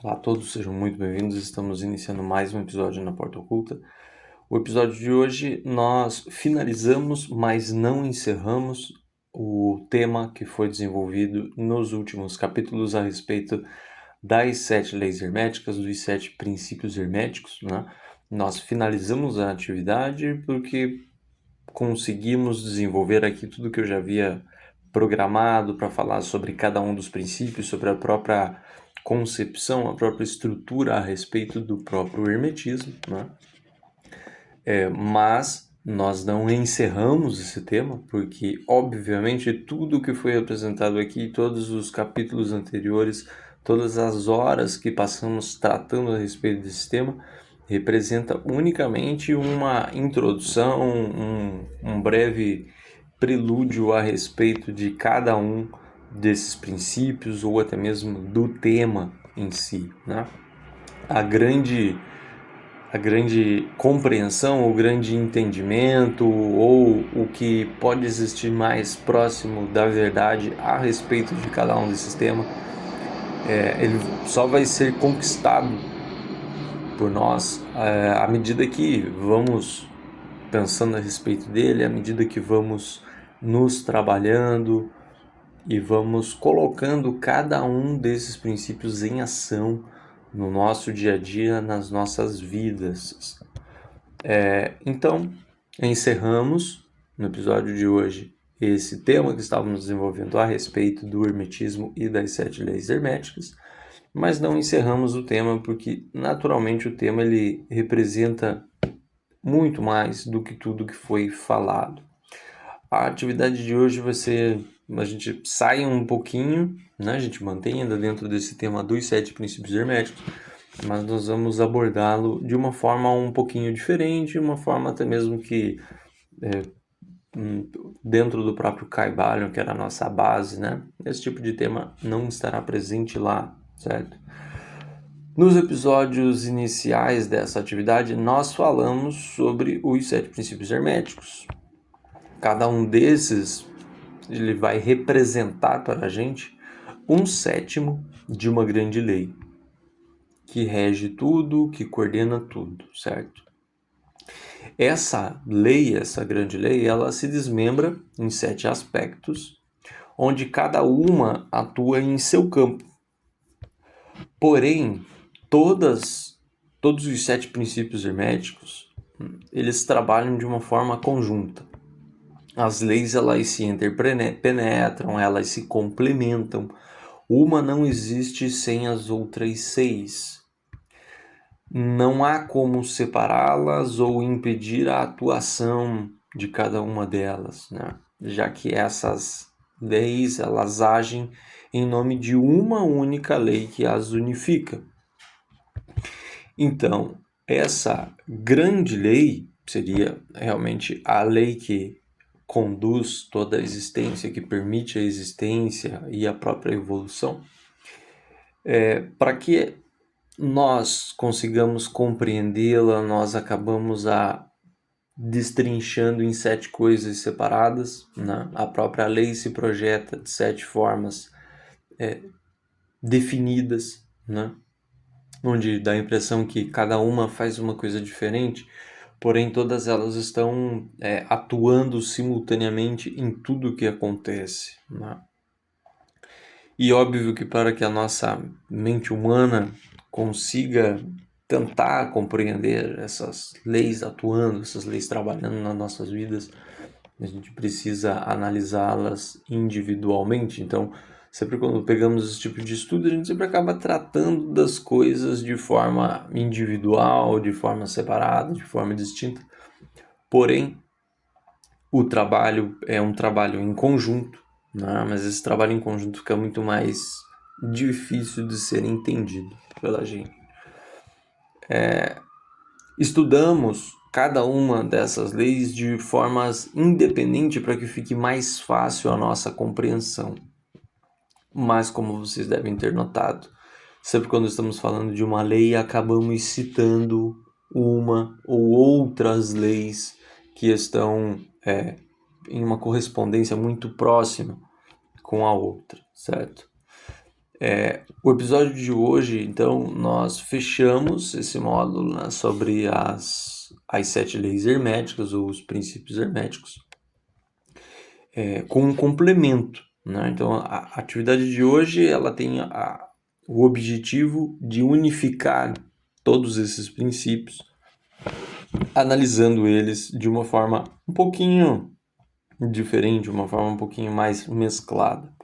Olá a todos, sejam muito bem-vindos. Estamos iniciando mais um episódio na Porta Oculta. O episódio de hoje nós finalizamos, mas não encerramos o tema que foi desenvolvido nos últimos capítulos a respeito das 7 leis herméticas, dos 7 princípios herméticos, né? Nós finalizamos a atividade porque conseguimos desenvolver aqui tudo que eu já havia programado para falar sobre cada um dos princípios, sobre a própria concepção, a própria estrutura a respeito do próprio hermetismo, né? Mas nós não encerramos esse tema, porque obviamente tudo que foi apresentado aqui, todos os capítulos anteriores, todas as horas que passamos tratando a respeito desse tema, representa unicamente uma introdução, um breve prelúdio a respeito de cada um desses princípios ou até mesmo do tema em si, né? A grande compreensão, o grande entendimento ou o que pode existir mais próximo da verdade a respeito de cada um desses temas, ele só vai ser conquistado por nós à medida que vamos pensando a respeito dele, à medida que vamos nos trabalhando e vamos colocando cada um desses princípios em ação no nosso dia a dia, nas nossas vidas. Então, encerramos no episódio de hoje esse tema que estávamos desenvolvendo a respeito do hermetismo e das 7 leis herméticas, mas não encerramos o tema porque, naturalmente, o tema ele representa muito mais do que tudo que foi falado. A atividade de hoje vai ser, a gente sai um pouquinho, né? A gente mantém ainda dentro desse tema dos 7 princípios herméticos, mas nós vamos abordá-lo de uma forma um pouquinho diferente, uma forma até mesmo que dentro do próprio Kybalion, que era a nossa base, né? Esse tipo de tema não estará presente lá, certo? Nos episódios iniciais dessa atividade, nós falamos sobre os 7 princípios herméticos. Cada um desses ele vai representar para a gente um sétimo de uma grande lei que rege tudo, que coordena tudo, certo? Essa lei, essa grande lei, ela se desmembra em 7 aspectos, onde cada uma atua em seu campo. Porém, todos os 7 princípios herméticos, eles trabalham de uma forma conjunta. As leis elas se interpenetram, elas se complementam. Uma não existe sem as outras 6. Não há como separá-las ou impedir a atuação de cada uma delas, né? Já que essas leis elas agem em nome de uma única lei que as unifica. Então, essa grande lei seria realmente a lei que conduz toda a existência, que permite a existência e a própria evolução. Para que nós consigamos compreendê-la, nós acabamos destrinchando em 7 coisas separadas, né? A própria lei se projeta de 7 formas definidas, né? Onde dá a impressão que cada uma faz uma coisa diferente, porém todas elas estão atuando simultaneamente em tudo o que acontece, né? E óbvio que para que a nossa mente humana consiga tentar compreender essas leis atuando, essas leis trabalhando nas nossas vidas, a gente precisa analisá-las individualmente. Então, sempre quando pegamos esse tipo de estudo, a gente sempre acaba tratando das coisas de forma individual, de forma separada, de forma distinta. Porém, o trabalho é um trabalho em conjunto, né? Mas esse trabalho em conjunto fica muito mais difícil de ser entendido pela gente. Estudamos cada uma dessas leis de formas independentes para que fique mais fácil a nossa compreensão. Mas, como vocês devem ter notado, sempre quando estamos falando de uma lei, acabamos citando uma ou outras leis que estão em uma correspondência muito próxima com a outra, certo? O episódio de hoje, então, nós fechamos esse módulo, né, sobre as 7 leis herméticas, ou os princípios herméticos, com um complemento, né? Então, a atividade de hoje ela tem o objetivo de unificar todos esses princípios, analisando eles de uma forma um pouquinho diferente, uma forma um pouquinho mais mesclada.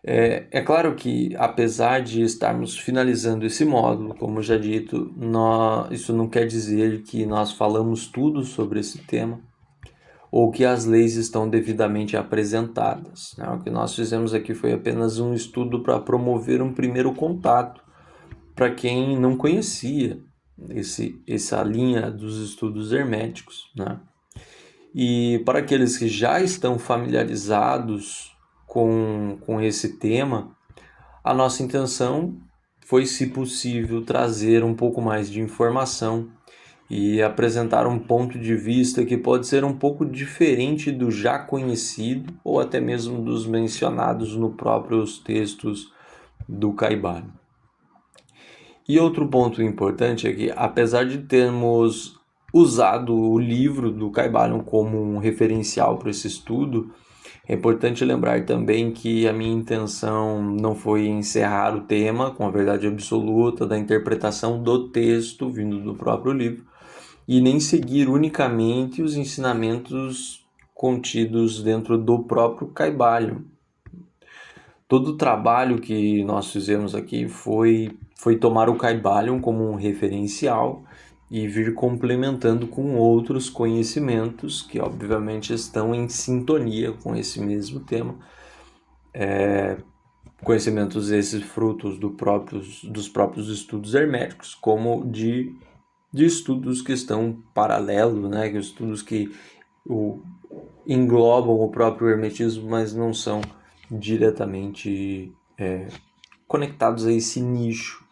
É claro que, apesar de estarmos finalizando esse módulo, como já dito, isso não quer dizer que nós falamos tudo sobre esse tema ou que as leis estão devidamente apresentadas, né? O que nós fizemos aqui foi apenas um estudo para promover um primeiro contato para quem não conhecia essa linha dos estudos herméticos, né? E para aqueles que já estão familiarizados com esse tema, a nossa intenção foi, se possível, trazer um pouco mais de informação e apresentar um ponto de vista que pode ser um pouco diferente do já conhecido ou até mesmo dos mencionados nos próprios textos do Caibalion. E outro ponto importante é que, apesar de termos usado o livro do Caibalion como um referencial para esse estudo, é importante lembrar também que a minha intenção não foi encerrar o tema com a verdade absoluta da interpretação do texto vindo do próprio livro, e nem seguir unicamente os ensinamentos contidos dentro do próprio Caibalion. Todo o trabalho que nós fizemos aqui foi tomar o Caibalion como um referencial e vir complementando com outros conhecimentos que obviamente estão em sintonia com esse mesmo tema. Conhecimentos esses frutos dos próprios estudos herméticos, como de estudos que estão paralelos, né? Estudos que englobam o próprio hermetismo, mas não são diretamente conectados a esse nicho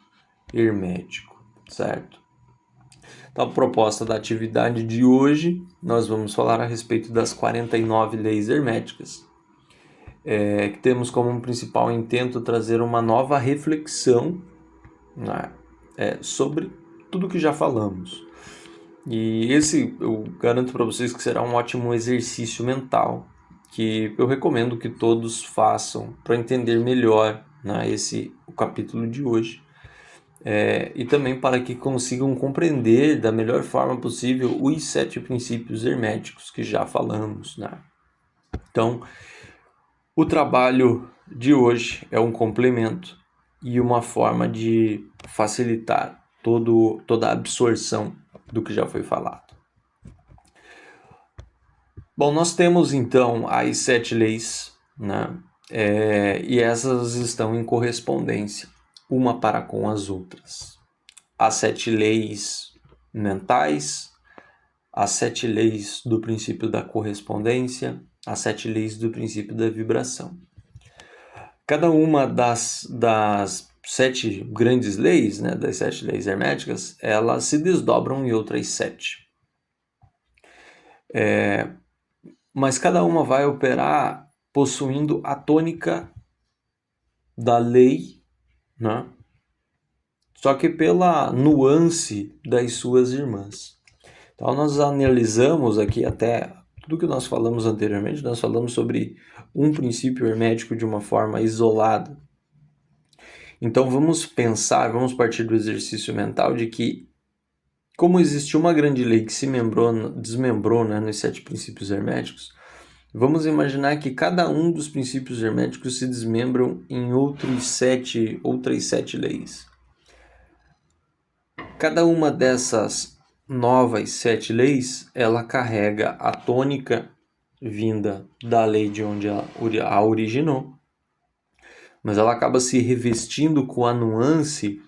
hermético, certo? Então, a proposta da atividade de hoje, nós vamos falar a respeito das 49 leis herméticas, que temos como um principal intento trazer uma nova reflexão, né, sobre tudo que já falamos. E esse eu garanto para vocês que será um ótimo exercício mental, que eu recomendo que todos façam para entender melhor, né, o capítulo de hoje. E também para que consigam compreender da melhor forma possível os 7 princípios herméticos que já falamos, né? Então, o trabalho de hoje é um complemento e uma forma de facilitar toda a absorção do que já foi falado. Bom, nós temos então as 7 leis, né? E essas estão em correspondência uma para com as outras. As 7 leis mentais, as 7 leis do princípio da correspondência, as 7 leis do princípio da vibração. Cada uma das 7 grandes leis, né, das 7 leis herméticas, elas se desdobram em outras 7. Mas cada uma vai operar possuindo a tônica da lei, né? Só que pela nuance das suas irmãs. Então nós analisamos aqui até tudo que nós falamos anteriormente, nós falamos sobre um princípio hermético de uma forma isolada. Então vamos partir do exercício mental de que, como existe uma grande lei que se desmembrou, né, nos 7 princípios herméticos, vamos imaginar que cada um dos princípios herméticos se desmembram em outras 7 leis. Cada uma dessas novas 7 leis, ela carrega a tônica vinda da lei de onde a originou, mas ela acaba se revestindo com a nuance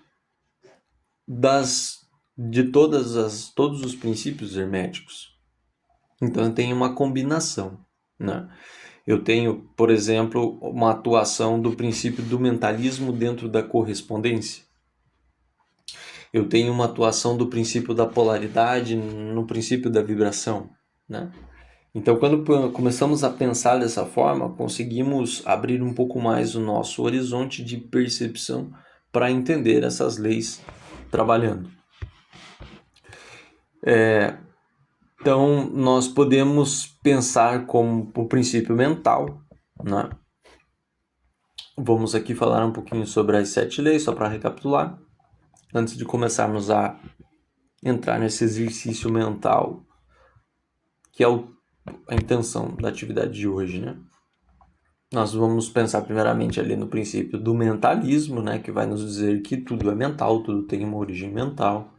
de todos os princípios herméticos. Então tem uma combinação, né? Eu tenho, por exemplo, uma atuação do princípio do mentalismo dentro da correspondência. Eu tenho uma atuação do princípio da polaridade no princípio da vibração, né? Então, quando começamos a pensar dessa forma, conseguimos abrir um pouco mais o nosso horizonte de percepção para entender essas leis trabalhando. Então, nós podemos pensar como o princípio mental, né? Vamos aqui falar um pouquinho sobre as 7 leis, só para recapitular, antes de começarmos a entrar nesse exercício mental, que é a intenção da atividade de hoje, né? Nós vamos pensar primeiramente ali no princípio do mentalismo, né, que vai nos dizer que tudo é mental, tudo tem uma origem mental.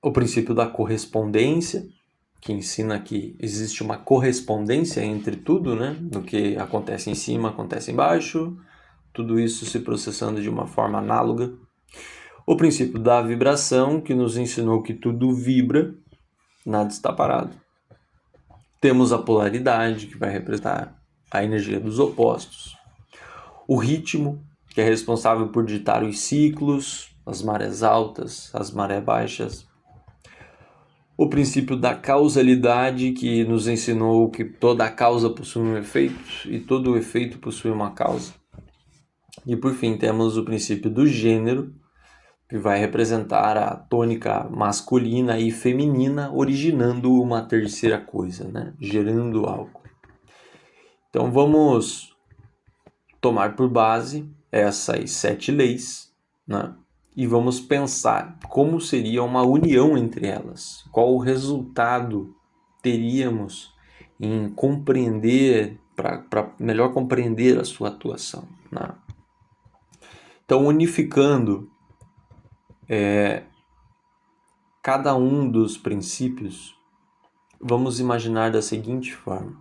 O princípio da correspondência, que ensina que existe uma correspondência entre tudo, né, no que acontece em cima, acontece embaixo, tudo isso se processando de uma forma análoga. O princípio da vibração, que nos ensinou que tudo vibra, nada está parado. Temos a polaridade, que vai representar a energia dos opostos. O ritmo, que é responsável por ditar os ciclos, as marés altas, as marés baixas. O princípio da causalidade, que nos ensinou que toda causa possui um efeito e todo efeito possui uma causa. E por fim, temos o princípio do gênero, que vai representar a tônica masculina e feminina, originando uma terceira coisa, né? Gerando algo. Então vamos tomar por base essas 7 leis, né? E vamos pensar como seria uma união entre elas, qual o resultado teríamos em compreender, para melhor compreender a sua atuação, né? Então, unificando cada um dos princípios, vamos imaginar da seguinte forma: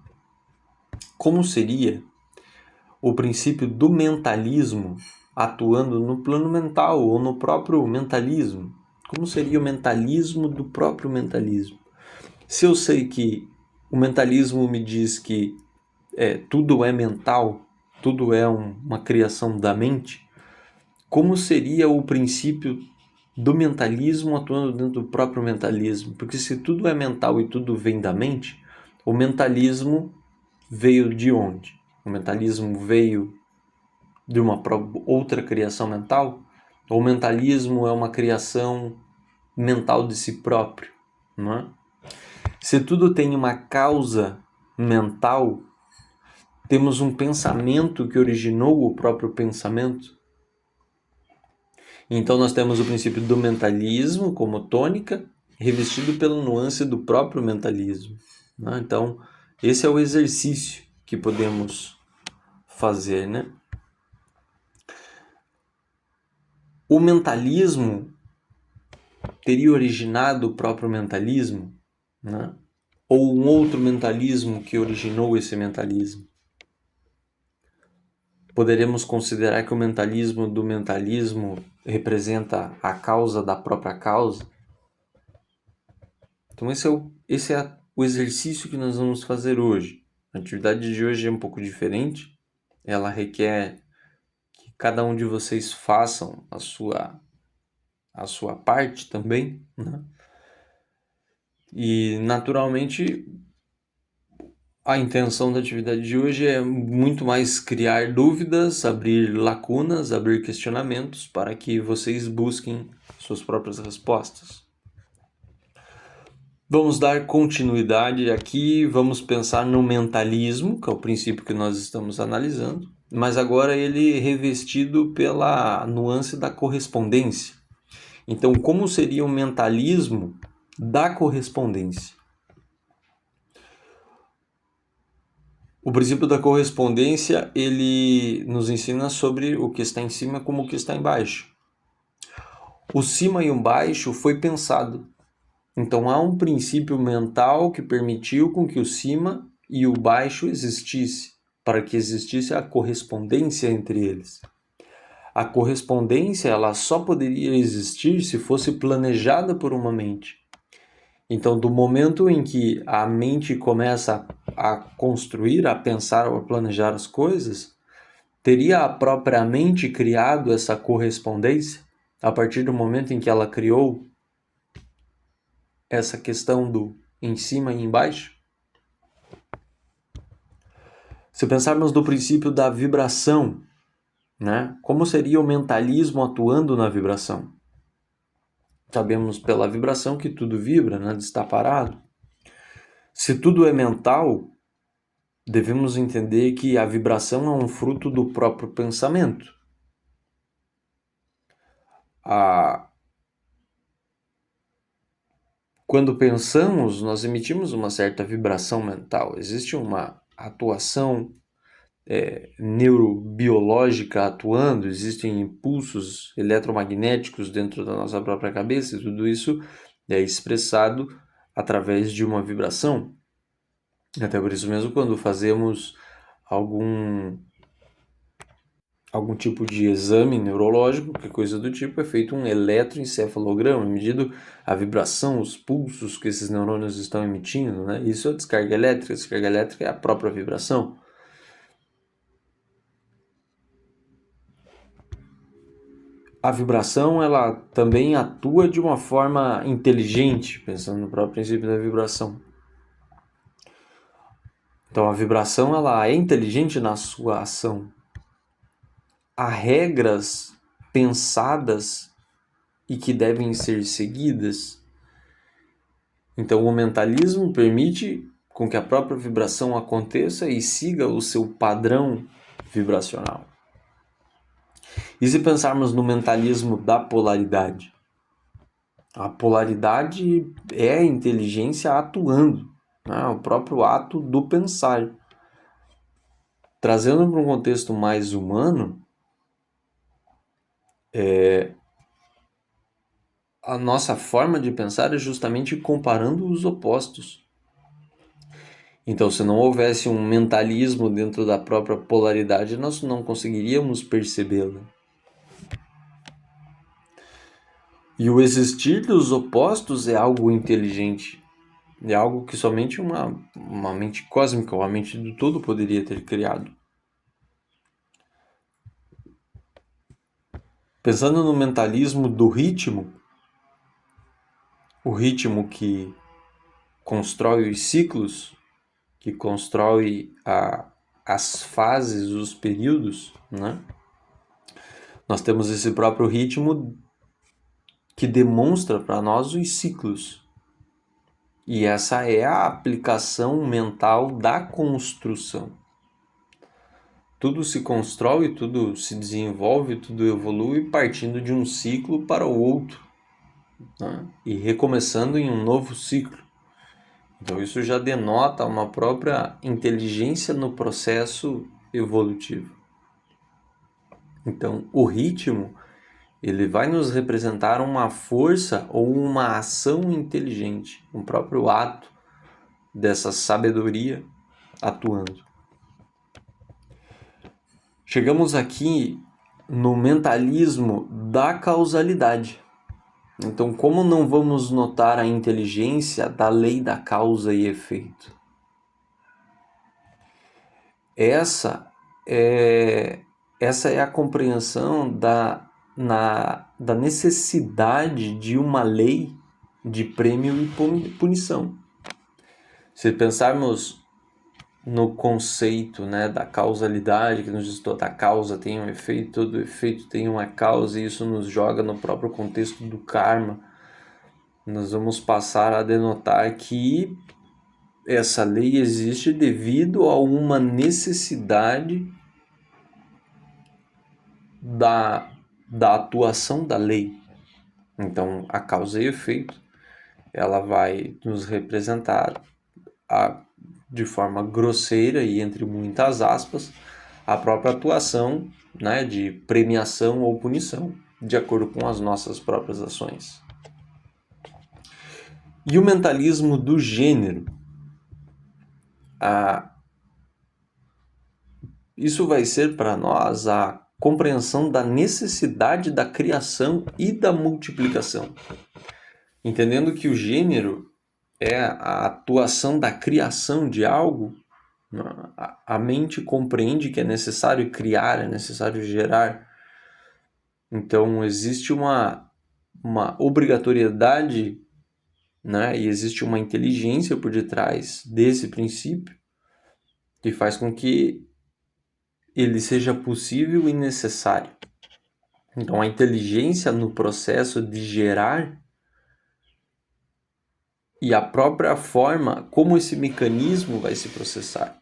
como seria o princípio do mentalismo atuando no plano mental ou no próprio mentalismo? Como seria o mentalismo do próprio mentalismo? Se eu sei que o mentalismo me diz que tudo é mental, tudo é uma criação da mente, como seria o princípio do mentalismo atuando dentro do próprio mentalismo? Porque se tudo é mental e tudo vem da mente, o mentalismo veio de onde? O mentalismo veio de uma outra criação mental? Ou o mentalismo é uma criação mental de si próprio, não é? Se tudo tem uma causa mental, temos um pensamento que originou o próprio pensamento. Então nós temos o princípio do mentalismo como tônica, revestido pela nuance do próprio mentalismo, né? Então esse é o exercício que podemos fazer, né? O mentalismo teria originado o próprio mentalismo, né? Ou um outro mentalismo que originou esse mentalismo? Poderemos considerar que o mentalismo do mentalismo representa a causa da própria causa? Então esse é o exercício que nós vamos fazer hoje. A atividade de hoje é um pouco diferente. Ela requer que cada um de vocês façam a sua parte também, né? E naturalmente a intenção da atividade de hoje é muito mais criar dúvidas, abrir lacunas, abrir questionamentos para que vocês busquem suas próprias respostas. Vamos dar continuidade aqui, vamos pensar no mentalismo, que é o princípio que nós estamos analisando, mas agora ele revestido pela nuance da correspondência. Então, como seria o mentalismo da correspondência? O princípio da correspondência, ele nos ensina sobre o que está em cima como o que está embaixo. O cima e o baixo foi pensado. Então há um princípio mental que permitiu com que o cima e o baixo existisse, para que existisse a correspondência entre eles. A correspondência, ela só poderia existir se fosse planejada por uma mente. Então, do momento em que a mente começa a construir, a pensar ou a planejar as coisas, teria a própria mente criado essa correspondência a partir do momento em que ela criou essa questão do em cima e embaixo? Se pensarmos do princípio da vibração, né? Como seria o mentalismo atuando na vibração? Sabemos pela vibração que tudo vibra, nada está parado. Se tudo é mental, devemos entender que a vibração é um fruto do próprio pensamento. Quando pensamos, nós emitimos uma certa vibração mental. Existe uma atuação neurobiológica atuando, existem impulsos eletromagnéticos dentro da nossa própria cabeça, e tudo isso é expressado através de uma vibração. Até por isso mesmo, quando fazemos algum tipo de exame neurológico, que coisa do tipo, é feito um eletroencefalograma, medido a vibração, os pulsos que esses neurônios estão emitindo, né? Isso é descarga elétrica. A descarga elétrica é a própria vibração. A vibração, ela também atua de uma forma inteligente, pensando no próprio princípio da vibração. Então, a vibração, ela é inteligente na sua ação. Há regras pensadas e que devem ser seguidas. Então, o mentalismo permite com que a própria vibração aconteça e siga o seu padrão vibracional. E se pensarmos no mentalismo da polaridade? A polaridade é a inteligência atuando, né? O próprio ato do pensar. Trazendo para um contexto mais humano, a nossa forma de pensar é justamente comparando os opostos. Então, se não houvesse um mentalismo dentro da própria polaridade, nós não conseguiríamos percebê-la. E o existir dos opostos é algo inteligente. É algo que somente uma mente cósmica, ou a mente do todo poderia ter criado. Pensando no mentalismo do ritmo, o ritmo que constrói os ciclos, que constrói as fases, os períodos, né? Nós temos esse próprio ritmo que demonstra para nós os ciclos. E essa é a aplicação mental da construção. Tudo se constrói, tudo se desenvolve, tudo evolui partindo de um ciclo para o outro, né? E recomeçando em um novo ciclo. Então isso já denota uma própria inteligência no processo evolutivo. Então o ritmo, ele vai nos representar uma força ou uma ação inteligente, um próprio ato dessa sabedoria atuando. Chegamos aqui no mentalismo da causalidade. Então, como não vamos notar a inteligência da lei da causa e efeito? Essa é a compreensão da necessidade de uma lei de prêmio e punição. Se pensarmos no conceito, né, da causalidade, que nos diz toda causa tem um efeito, todo efeito tem uma causa, e isso nos joga no próprio contexto do karma, nós vamos passar a denotar que essa lei existe devido a uma necessidade da atuação da lei. Então, a causa e efeito, ela vai nos representar de forma grosseira e entre muitas aspas, a própria atuação, né, de premiação ou punição, de acordo com as nossas próprias ações. E o mentalismo do gênero? Isso vai ser para nós a compreensão da necessidade da criação e da multiplicação. Entendendo que o gênero é a atuação da criação de algo, a mente compreende que é necessário criar, é necessário gerar. Então existe uma obrigatoriedade né? E existe uma inteligência por detrás desse princípio que faz com que ele seja possível e necessário. Então, a inteligência no processo de gerar e a própria forma como esse mecanismo vai se processar,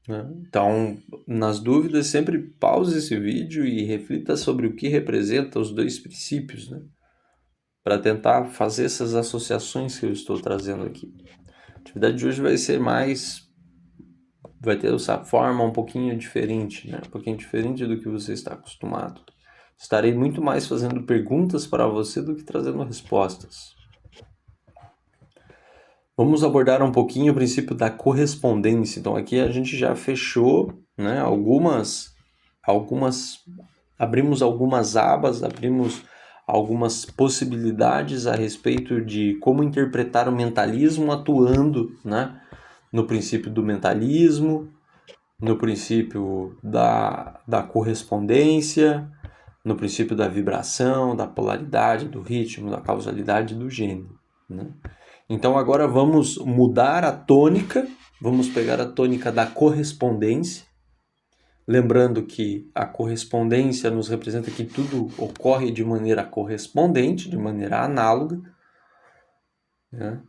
né? Então, nas dúvidas, sempre pause esse vídeo e reflita sobre o que representa os dois princípios, né? Para tentar fazer essas associações que eu estou trazendo aqui. A atividade de hoje vai ter essa forma um pouquinho diferente, né? Um pouquinho diferente do que você está acostumado. Estarei muito mais fazendo perguntas para você do que trazendo respostas. Vamos abordar um pouquinho o princípio da correspondência. Então aqui a gente já fechou, né, abrimos algumas abas, abrimos algumas possibilidades a respeito de como interpretar o mentalismo atuando, né, no princípio do mentalismo, no princípio da correspondência, no princípio da vibração, da polaridade, do ritmo, da causalidade, do gênero, né? Então agora vamos mudar a tônica, vamos pegar a tônica da correspondência, lembrando que a correspondência nos representa que tudo ocorre de maneira correspondente, de maneira análoga, né?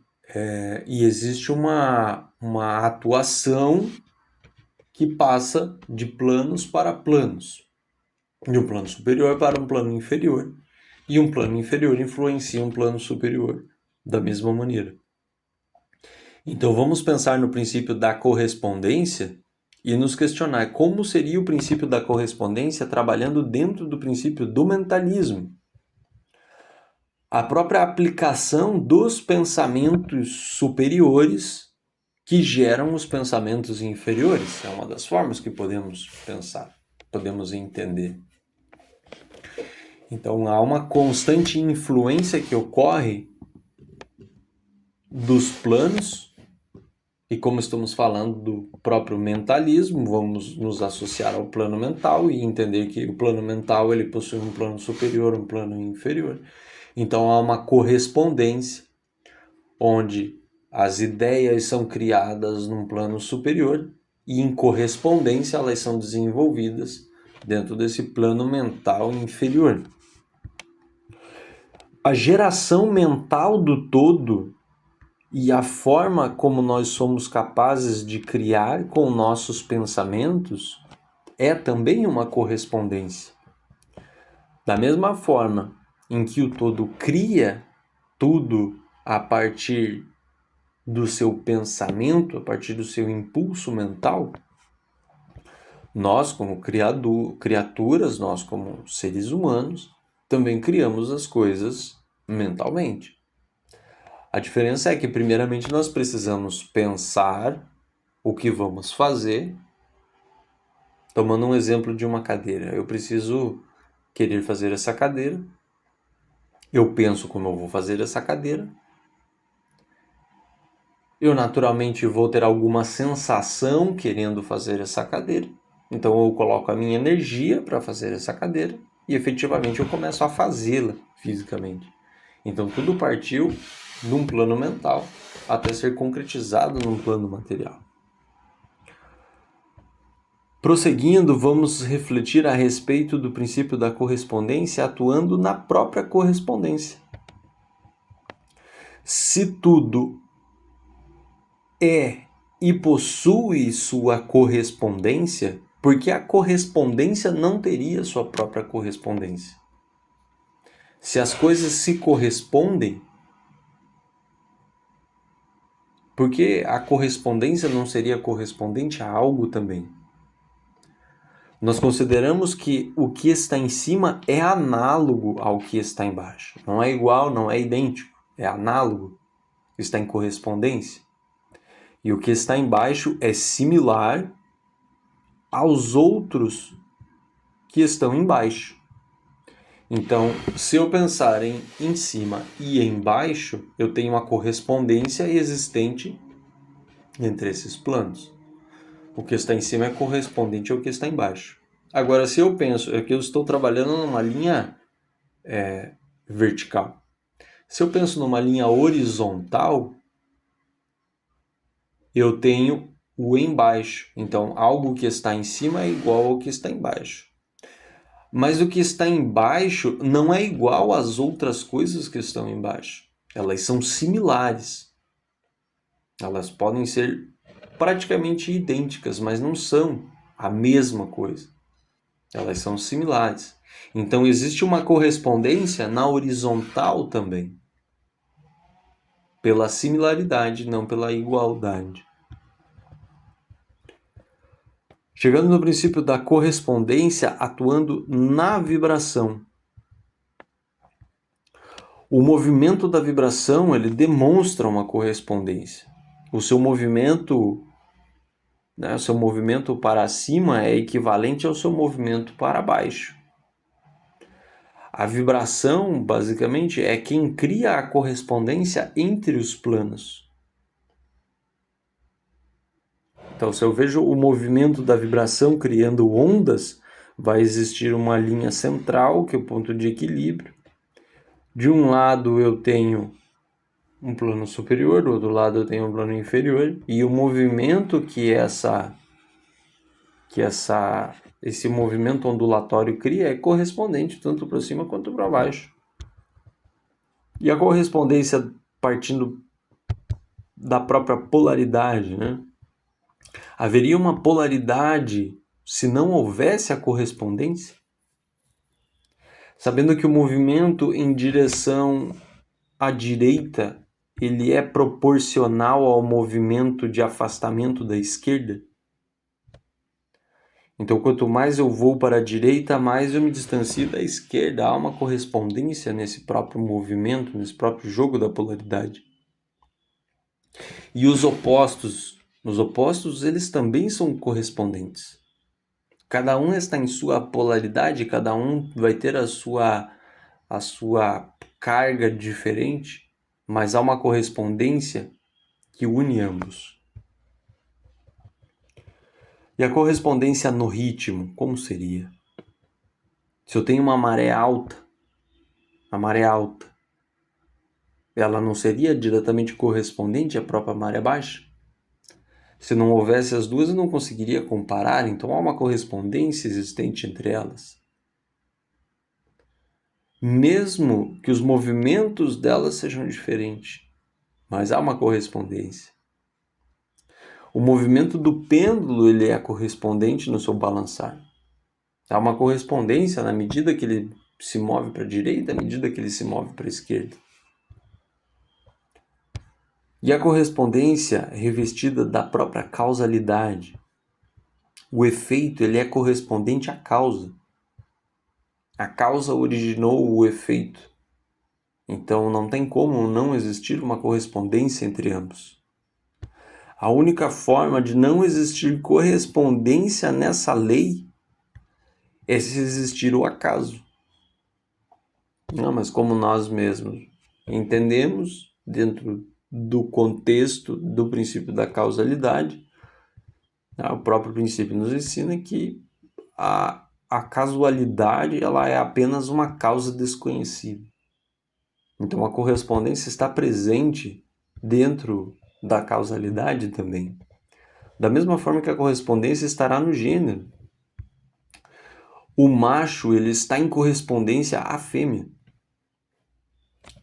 E existe uma atuação que passa de planos para planos, de um plano superior para um plano inferior, e um plano inferior influencia um plano superior da mesma maneira. Então vamos pensar no princípio da correspondência e nos questionar como seria o princípio da correspondência trabalhando dentro do princípio do mentalismo. A própria aplicação dos pensamentos superiores que geram os pensamentos inferiores é uma das formas que podemos pensar, podemos entender. Então há uma constante influência que ocorre dos planos. E como estamos falando do próprio mentalismo, vamos nos associar ao plano mental e entender que o plano mental ele possui um plano superior, um plano inferior. Então há uma correspondência onde as ideias são criadas num plano superior e em correspondência elas são desenvolvidas dentro desse plano mental inferior. A geração mental do todo e a forma como nós somos capazes de criar com nossos pensamentos é também uma correspondência. Da mesma forma em que o todo cria tudo a partir do seu pensamento, a partir do seu impulso mental, nós como criaturas, nós como seres humanos, também criamos as coisas mentalmente. A diferença é que, primeiramente, nós precisamos pensar o que vamos fazer. Tomando um exemplo de uma cadeira, eu preciso querer fazer essa cadeira. Eu penso como eu vou fazer essa cadeira. Eu naturalmente vou ter alguma sensação querendo fazer essa cadeira. Então eu coloco a minha energia para fazer essa cadeira e efetivamente eu começo a fazê-la fisicamente. Então tudo partiu de um plano mental até ser concretizado num plano material. Prosseguindo, vamos refletir a respeito do princípio da correspondência atuando na própria correspondência. Se tudo é e possui sua correspondência, porque a correspondência não teria sua própria correspondência. Se as coisas se correspondem, por que a correspondência não seria correspondente a algo também? Nós consideramos que o que está em cima é análogo ao que está embaixo. Não é igual, não é idêntico, é análogo, está em correspondência. E o que está embaixo é similar aos outros que estão embaixo. Então, se eu pensar em cima e embaixo, eu tenho uma correspondência existente entre esses planos. O que está em cima é correspondente ao que está embaixo. Agora, se eu penso que eu estou trabalhando numa linha vertical, Se eu penso numa linha horizontal, eu tenho o embaixo. Então, algo que está em cima é igual ao que está embaixo. Mas o que está embaixo não é igual às outras coisas que estão embaixo. Elas são similares. Elas podem ser praticamente idênticas, mas não são a mesma coisa. Elas são similares. Então existe uma correspondência na horizontal também. Pela similaridade, não pela igualdade. Chegando no princípio da correspondência atuando na vibração. O movimento da vibração, ele demonstra uma correspondência. O seu movimento para cima é equivalente ao seu movimento para baixo. A vibração, basicamente, é quem cria a correspondência entre os planos. Então, se eu vejo o movimento da vibração criando ondas, vai existir uma linha central, que é o ponto de equilíbrio. De um lado eu tenho um plano superior, do outro lado eu tenho um plano inferior, e o movimento que esse movimento ondulatório cria é correspondente tanto para cima quanto para baixo. E a correspondência partindo da própria polaridade, né? Haveria uma polaridade se não houvesse a correspondência? Sabendo que o movimento em direção à direita, ele é proporcional ao movimento de afastamento da esquerda? Então, quanto mais eu vou para a direita, mais eu me distancio da esquerda. Há uma correspondência nesse próprio movimento, nesse próprio jogo da polaridade. E os opostos eles também são correspondentes. Cada um está em sua polaridade, cada um vai ter a sua carga diferente, mas há uma correspondência que une ambos. E a correspondência no ritmo, como seria? Se eu tenho uma maré alta, a maré alta, ela não seria diretamente correspondente à própria maré baixa? Se não houvesse as duas, eu não conseguiria comparar, então há uma correspondência existente entre elas. Mesmo que os movimentos delas sejam diferentes, mas há uma correspondência. O movimento do pêndulo ele é correspondente no seu balançar. Há uma correspondência na medida que ele se move para a direita, na medida que ele se move para a esquerda. E a correspondência é revestida da própria causalidade. O efeito ele é correspondente à causa. A causa originou o efeito. Então não tem como não existir uma correspondência entre ambos. A única forma de não existir correspondência nessa lei é se existir o acaso. Não, mas como nós mesmos entendemos, dentro do contexto do princípio da causalidade, o próprio princípio nos ensina que a casualidade ela é apenas uma causa desconhecida. Então a correspondência está presente dentro da causalidade também. Da mesma forma que a correspondência estará no gênero. O macho ele está em correspondência à fêmea.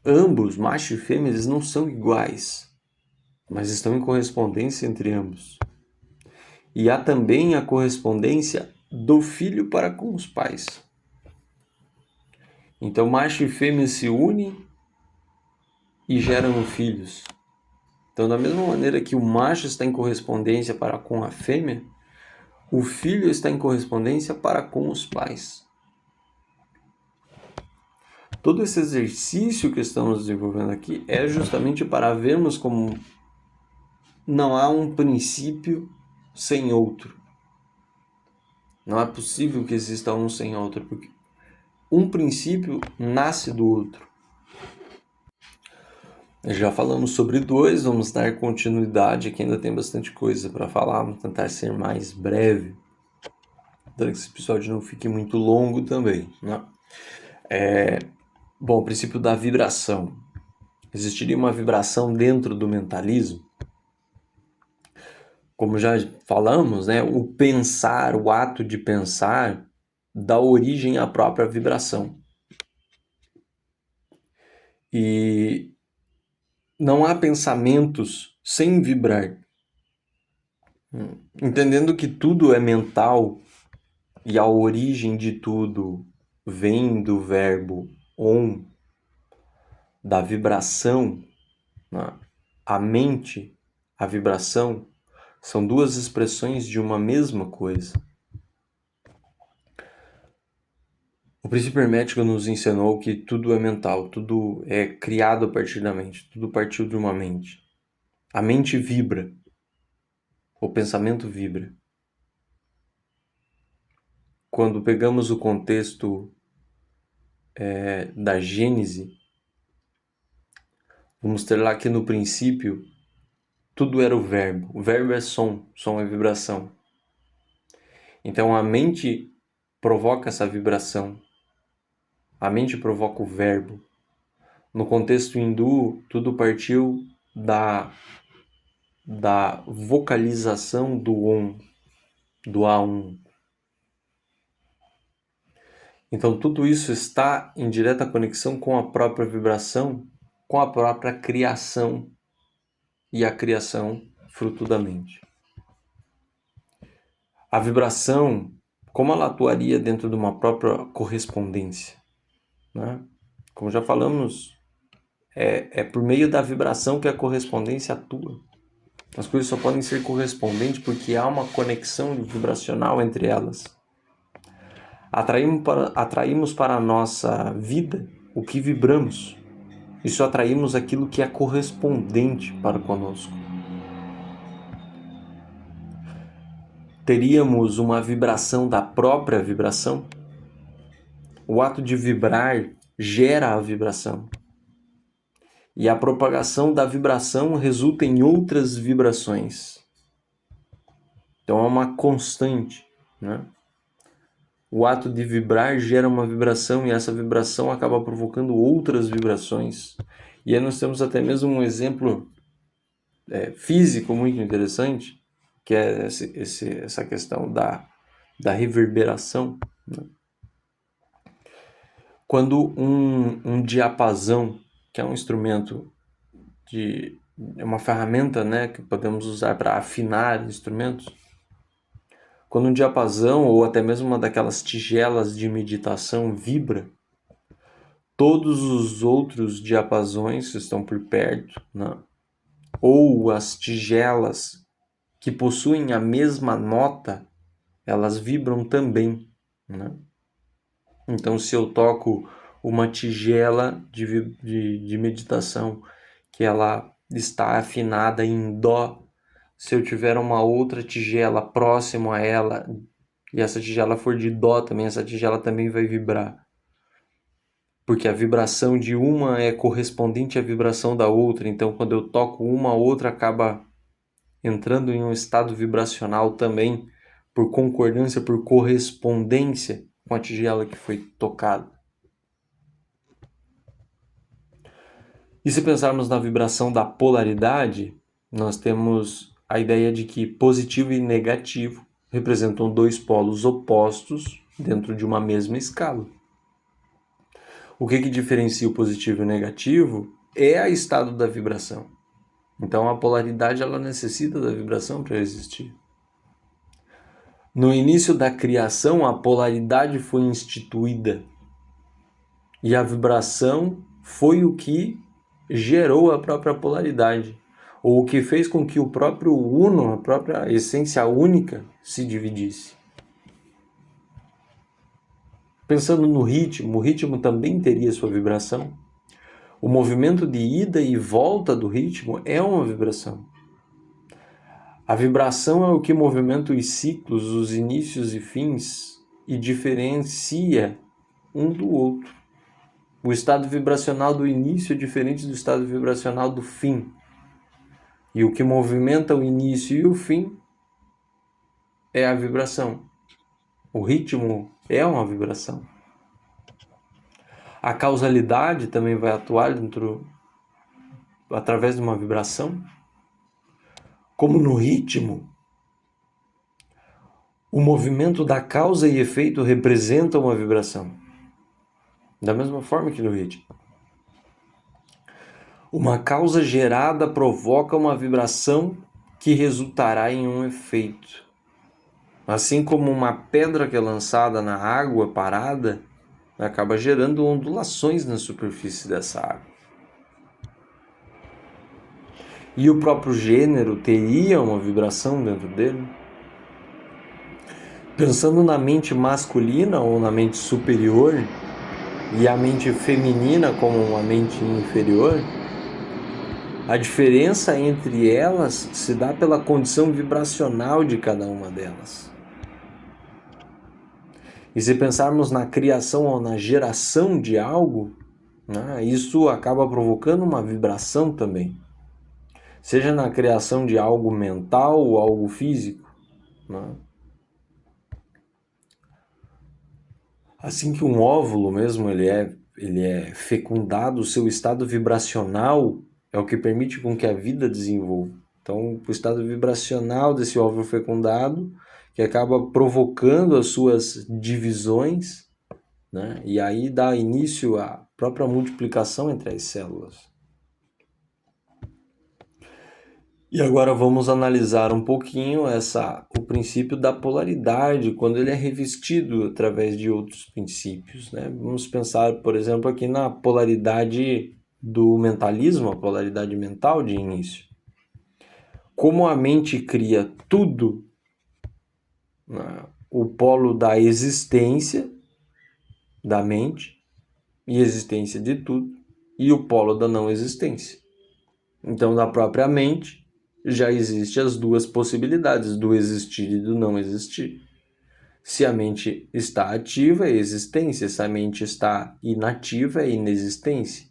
Ambos, macho e fêmea, eles não são iguais, mas estão em correspondência entre ambos. E há também a correspondência do filho para com os pais. Então macho e fêmea se unem e geram filhos. Então, da mesma maneira que o macho está em correspondência para com a fêmea, o filho está em correspondência para com os pais. Todo esse exercício que estamos desenvolvendo aqui é justamente para vermos como não há um princípio sem outro. Não é possível que exista um sem outro, porque um princípio nasce do outro. Já falamos sobre dois, vamos dar continuidade, aqui ainda tem bastante coisa para falar, vamos tentar ser mais breve, para que esse episódio não fique muito longo também, né? Bom, o princípio da vibração. Existiria uma vibração dentro do mentalismo? Como já falamos, né, o pensar, o ato de pensar, dá origem à própria vibração. E não há pensamentos sem vibrar. Entendendo que tudo é mental e a origem de tudo vem do verbo on, da vibração, né? A mente, a vibração, são duas expressões de uma mesma coisa. O princípio hermético nos ensinou que tudo é mental, tudo é criado a partir da mente, tudo partiu de uma mente. A mente vibra, o pensamento vibra. Quando pegamos o contexto da Gênese, vamos ter lá que no princípio tudo era o verbo é som, som é vibração. Então a mente provoca essa vibração, a mente provoca o verbo. No contexto hindu, tudo partiu da vocalização do Om, do A1. Então tudo isso está em direta conexão com a própria vibração, com a própria criação, e a criação fruto da mente. A vibração, como ela atuaria dentro de uma própria correspondência, né? Como já falamos, é por meio da vibração que a correspondência atua. As coisas só podem ser correspondentes porque há uma conexão vibracional entre elas. Atraímos para a nossa vida o que vibramos. E só atraímos aquilo que é correspondente para conosco. Teríamos uma vibração da própria vibração? O ato de vibrar gera a vibração. E a propagação da vibração resulta em outras vibrações. Então é uma constante, né? O ato de vibrar gera uma vibração e essa vibração acaba provocando outras vibrações. E aí nós temos até mesmo um exemplo físico muito interessante, que é essa questão da reverberação, né? Quando um diapasão, que é um instrumento é uma ferramenta, né, que podemos usar para afinar instrumentos, quando um diapasão ou até mesmo uma daquelas tigelas de meditação vibra, todos os outros diapasões que estão por perto, né, ou as tigelas que possuem a mesma nota, elas vibram também, né? Então, se eu toco uma tigela de meditação que ela está afinada em dó, se eu tiver uma outra tigela próxima a ela e essa tigela for de dó também, essa tigela também vai vibrar. Porque a vibração de uma é correspondente à vibração da outra. Então, quando eu toco uma, a outra acaba entrando em um estado vibracional também, por concordância, por correspondência com a tigela que foi tocada. E se pensarmos na vibração da polaridade, nós temos a ideia de que positivo e negativo representam dois polos opostos dentro de uma mesma escala. O que diferencia o positivo e o negativo é o estado da vibração. Então a polaridade ela necessita da vibração para existir. No início da criação, a polaridade foi instituída e a vibração foi o que gerou a própria polaridade, ou o que fez com que o próprio uno, a própria essência única, se dividisse. Pensando no ritmo, o ritmo também teria sua vibração. O movimento de ida e volta do ritmo é uma vibração. A vibração é o que movimenta os ciclos, os inícios e fins, e diferencia um do outro. O estado vibracional do início é diferente do estado vibracional do fim. E o que movimenta o início e o fim é a vibração. O ritmo é uma vibração. A causalidade também vai atuar dentro através de uma vibração, como no ritmo, o movimento da causa e efeito representa uma vibração. Da mesma forma que no ritmo. Uma causa gerada provoca uma vibração que resultará em um efeito. Assim como uma pedra que é lançada na água parada acaba gerando ondulações na superfície dessa água. E o próprio gênero teria uma vibração dentro dele? Pensando na mente masculina ou na mente superior e a mente feminina como uma mente inferior, a diferença entre elas se dá pela condição vibracional de cada uma delas. E se pensarmos na criação ou na geração de algo, isso acaba provocando uma vibração também. Seja na criação de algo mental ou algo físico. Assim que um óvulo mesmo ele é fecundado, o seu estado vibracional é o que permite com que a vida desenvolva. Então, o estado vibracional desse óvulo fecundado, que acaba provocando as suas divisões, e aí dá início à própria multiplicação entre as células. E agora vamos analisar um pouquinho o princípio da polaridade, quando ele é revestido através de outros princípios. Vamos pensar, por exemplo, aqui na polaridade do mentalismo, a polaridade mental de início. Como a mente cria tudo, o polo da existência da mente e existência de tudo, e o polo da não existência. Então, na própria mente, já existem as duas possibilidades do existir e do não existir. Se a mente está ativa, é existência. Se a mente está inativa, é inexistência.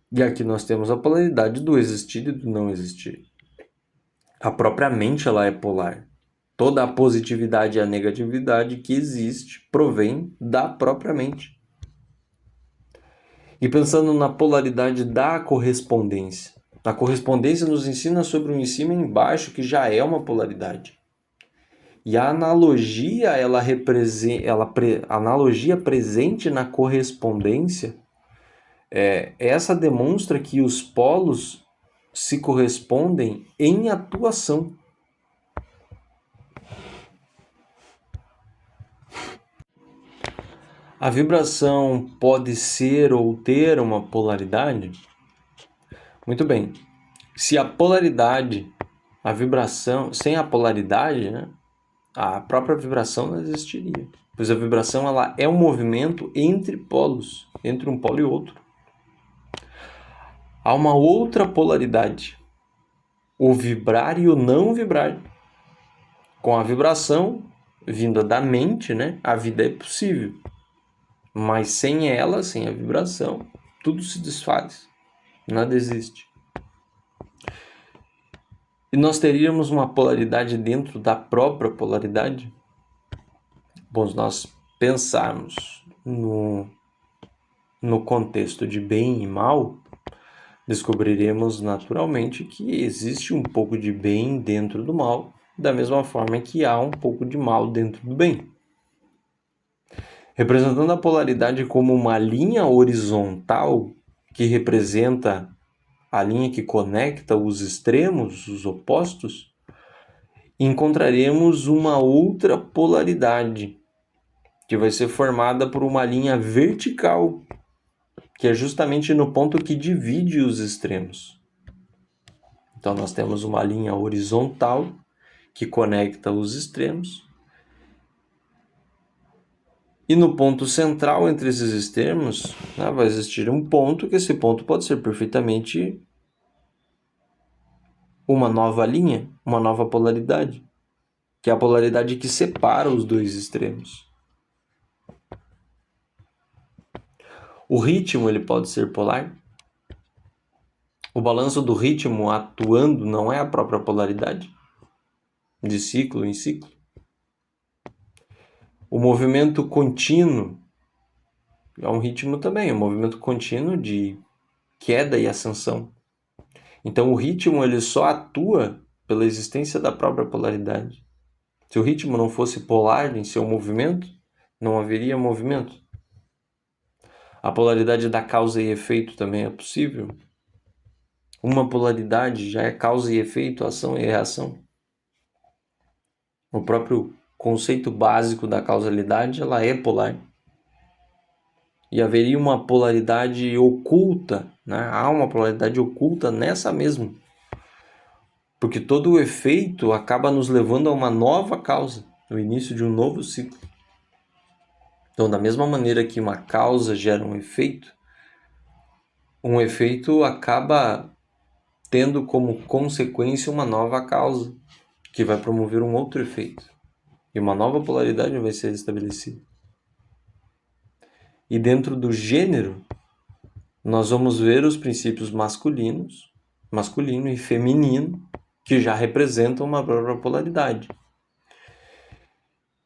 E aqui nós temos a polaridade do existir e do não existir. A própria mente ela é polar. Toda a positividade e a negatividade que existe provém da própria mente. E pensando na polaridade da correspondência. A correspondência nos ensina sobre um em cima e embaixo, que já é uma polaridade. E a analogia, a analogia presente na correspondência, essa demonstra que os polos se correspondem em atuação. A vibração pode ser ou ter uma polaridade? Muito bem. Se a polaridade, a vibração, sem a polaridade, a própria vibração não existiria. Pois a vibração ela é um movimento entre polos, entre um polo e outro. Há uma outra polaridade, o vibrar e o não vibrar. Com a vibração vinda da mente, a vida é possível. Mas sem ela, sem a vibração, tudo se desfaz, nada existe. E nós teríamos uma polaridade dentro da própria polaridade? Bom, se nós pensarmos no contexto de bem e mal, descobriremos naturalmente que existe um pouco de bem dentro do mal, da mesma forma que há um pouco de mal dentro do bem. Representando a polaridade como uma linha horizontal que representa a linha que conecta os extremos, os opostos, encontraremos uma outra polaridade, que vai ser formada por uma linha vertical, que é justamente no ponto que divide os extremos. Então, nós temos uma linha horizontal que conecta os extremos, e no ponto central entre esses extremos, vai existir um ponto, que esse ponto pode ser perfeitamente uma nova linha, uma nova polaridade, que é a polaridade que separa os dois extremos. O ritmo ele pode ser polar. O balanço do ritmo atuando não é a própria polaridade, de ciclo em ciclo. O movimento contínuo é um ritmo também, um movimento contínuo de queda e ascensão. Então o ritmo ele só atua pela existência da própria polaridade. Se o ritmo não fosse polar em seu movimento, não haveria movimento. A polaridade da causa e efeito também é possível. Uma polaridade já é causa e efeito, ação e reação. O próprio conceito básico da causalidade, ela é polar. E haveria uma polaridade oculta, né? Há uma polaridade oculta nessa mesma. Porque todo o efeito acaba nos levando a uma nova causa, no início de um novo ciclo. Então, da mesma maneira que uma causa gera um efeito acaba tendo como consequência uma nova causa, que vai promover um outro efeito. E uma nova polaridade vai ser estabelecida. E dentro do gênero, nós vamos ver os princípios masculino e feminino, que já representam uma própria polaridade.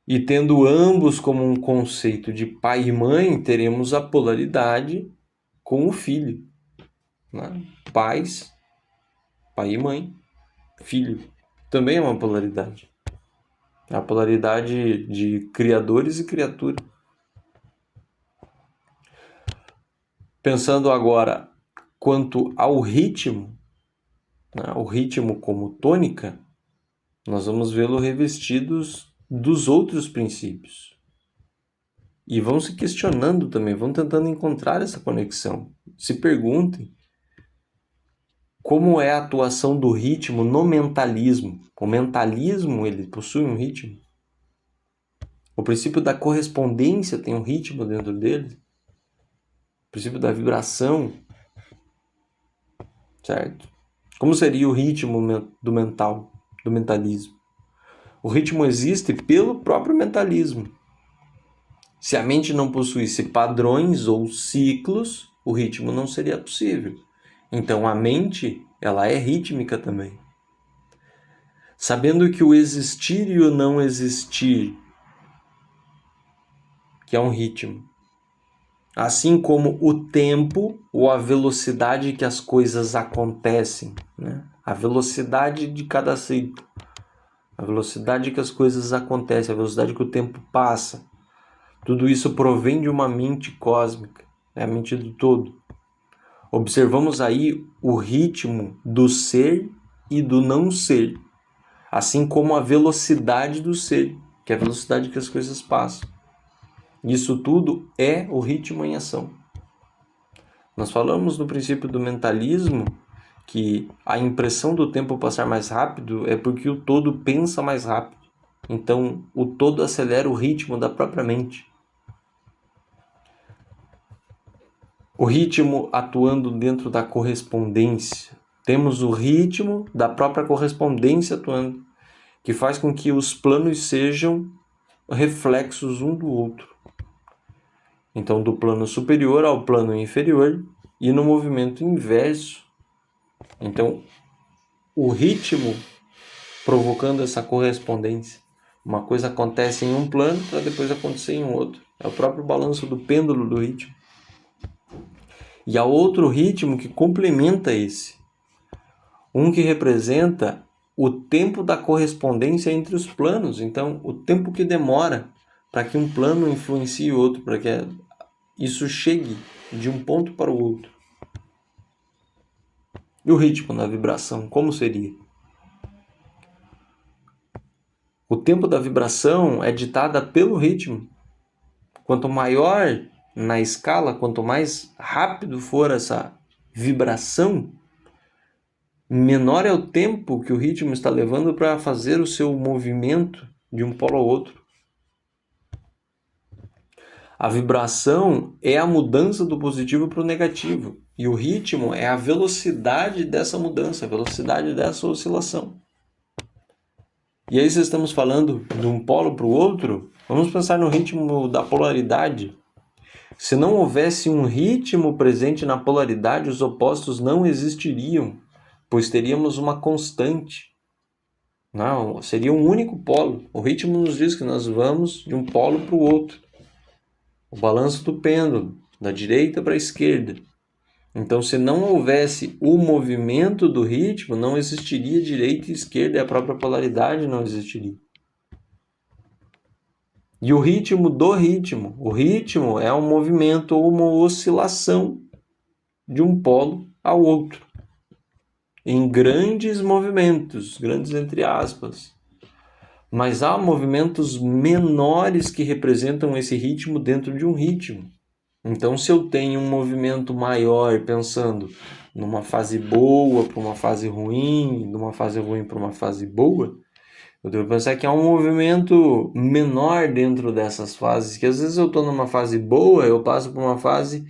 E tendo ambos como um conceito de pai e mãe, teremos a polaridade com o filho. Né? Pais, pai e mãe, filho. Também é uma polaridade. A polaridade de criadores e criatura. Pensando agora quanto ao ritmo, né? O ritmo como tônica, nós vamos vê-lo revestidos dos outros princípios. E vão se questionando também, vão tentando encontrar essa conexão. Se perguntem como é a atuação do ritmo no mentalismo. O mentalismo, ele possui um ritmo. O princípio da correspondência tem um ritmo dentro dele. O princípio da vibração, certo? Como seria o ritmo do mentalismo? O ritmo existe pelo próprio mentalismo. Se a mente não possuísse padrões ou ciclos, o ritmo não seria possível. Então a mente, ela é rítmica também. Sabendo que o existir e o não existir, que é um ritmo, assim como o tempo ou a velocidade que as coisas acontecem, né? A velocidade de cada ciclo, a velocidade que as coisas acontecem, a velocidade que o tempo passa, tudo isso provém de uma mente cósmica, é a mente do todo. Observamos aí o ritmo do ser e do não ser, assim como a velocidade do ser, que é a velocidade que as coisas passam. Isso tudo é o ritmo em ação. Nós falamos no princípio do mentalismo que a impressão do tempo passar mais rápido é porque o todo pensa mais rápido. Então, o todo acelera o ritmo da própria mente. O ritmo atuando dentro da correspondência. Temos o ritmo da própria correspondência atuando, que faz com que os planos sejam reflexos um do outro. Então, do plano superior ao plano inferior e no movimento inverso. Então, o ritmo provocando essa correspondência. Uma coisa acontece em um plano para depois acontecer em outro. É o próprio balanço do pêndulo do ritmo. E há outro ritmo que complementa esse. Um que representa o tempo da correspondência entre os planos. Então, o tempo que demora para que um plano influencie o outro, para que isso chegue de um ponto para o outro. E o ritmo na vibração, como seria? O tempo da vibração é ditada pelo ritmo. Quanto maior na escala, quanto mais rápido for essa vibração, menor é o tempo que o ritmo está levando para fazer o seu movimento de um polo ao outro. A vibração é a mudança do positivo para o negativo. E o ritmo é a velocidade dessa mudança, a velocidade dessa oscilação. E aí, se estamos falando de um polo para o outro, vamos pensar no ritmo da polaridade. Se não houvesse um ritmo presente na polaridade, os opostos não existiriam, pois teríamos uma constante. Não, seria um único polo. O ritmo nos diz que nós vamos de um polo para o outro. O balanço do pêndulo, da direita para a esquerda. Então, se não houvesse o movimento do ritmo, não existiria direita e esquerda, e a própria polaridade não existiria. E o ritmo do ritmo. O ritmo é um movimento ou uma oscilação de um polo ao outro, em grandes movimentos, grandes entre aspas. Mas há movimentos menores que representam esse ritmo dentro de um ritmo. Então, se eu tenho um movimento maior pensando numa fase boa para uma fase ruim, numa fase ruim para uma fase boa, eu devo pensar que há um movimento menor dentro dessas fases, que às vezes eu estou numa fase boa, eu passo por uma fase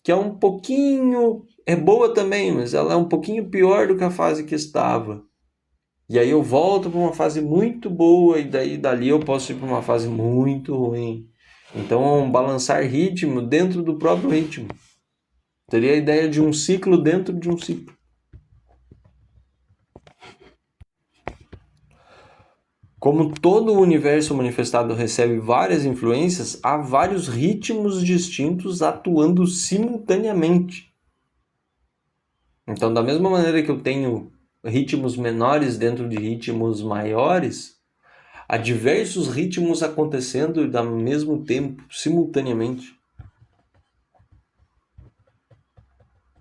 que é um pouquinho... é boa também, mas ela é um pouquinho pior do que a fase que estava. E aí eu volto para uma fase muito boa e daí dali eu posso ir para uma fase muito ruim. Então é um balançar ritmo dentro do próprio ritmo. Teria a ideia de um ciclo dentro de um ciclo. Como todo o universo manifestado recebe várias influências, há vários ritmos distintos atuando simultaneamente. Então, da mesma maneira que eu tenho ritmos menores dentro de ritmos maiores, há diversos ritmos acontecendo ao mesmo tempo, simultaneamente.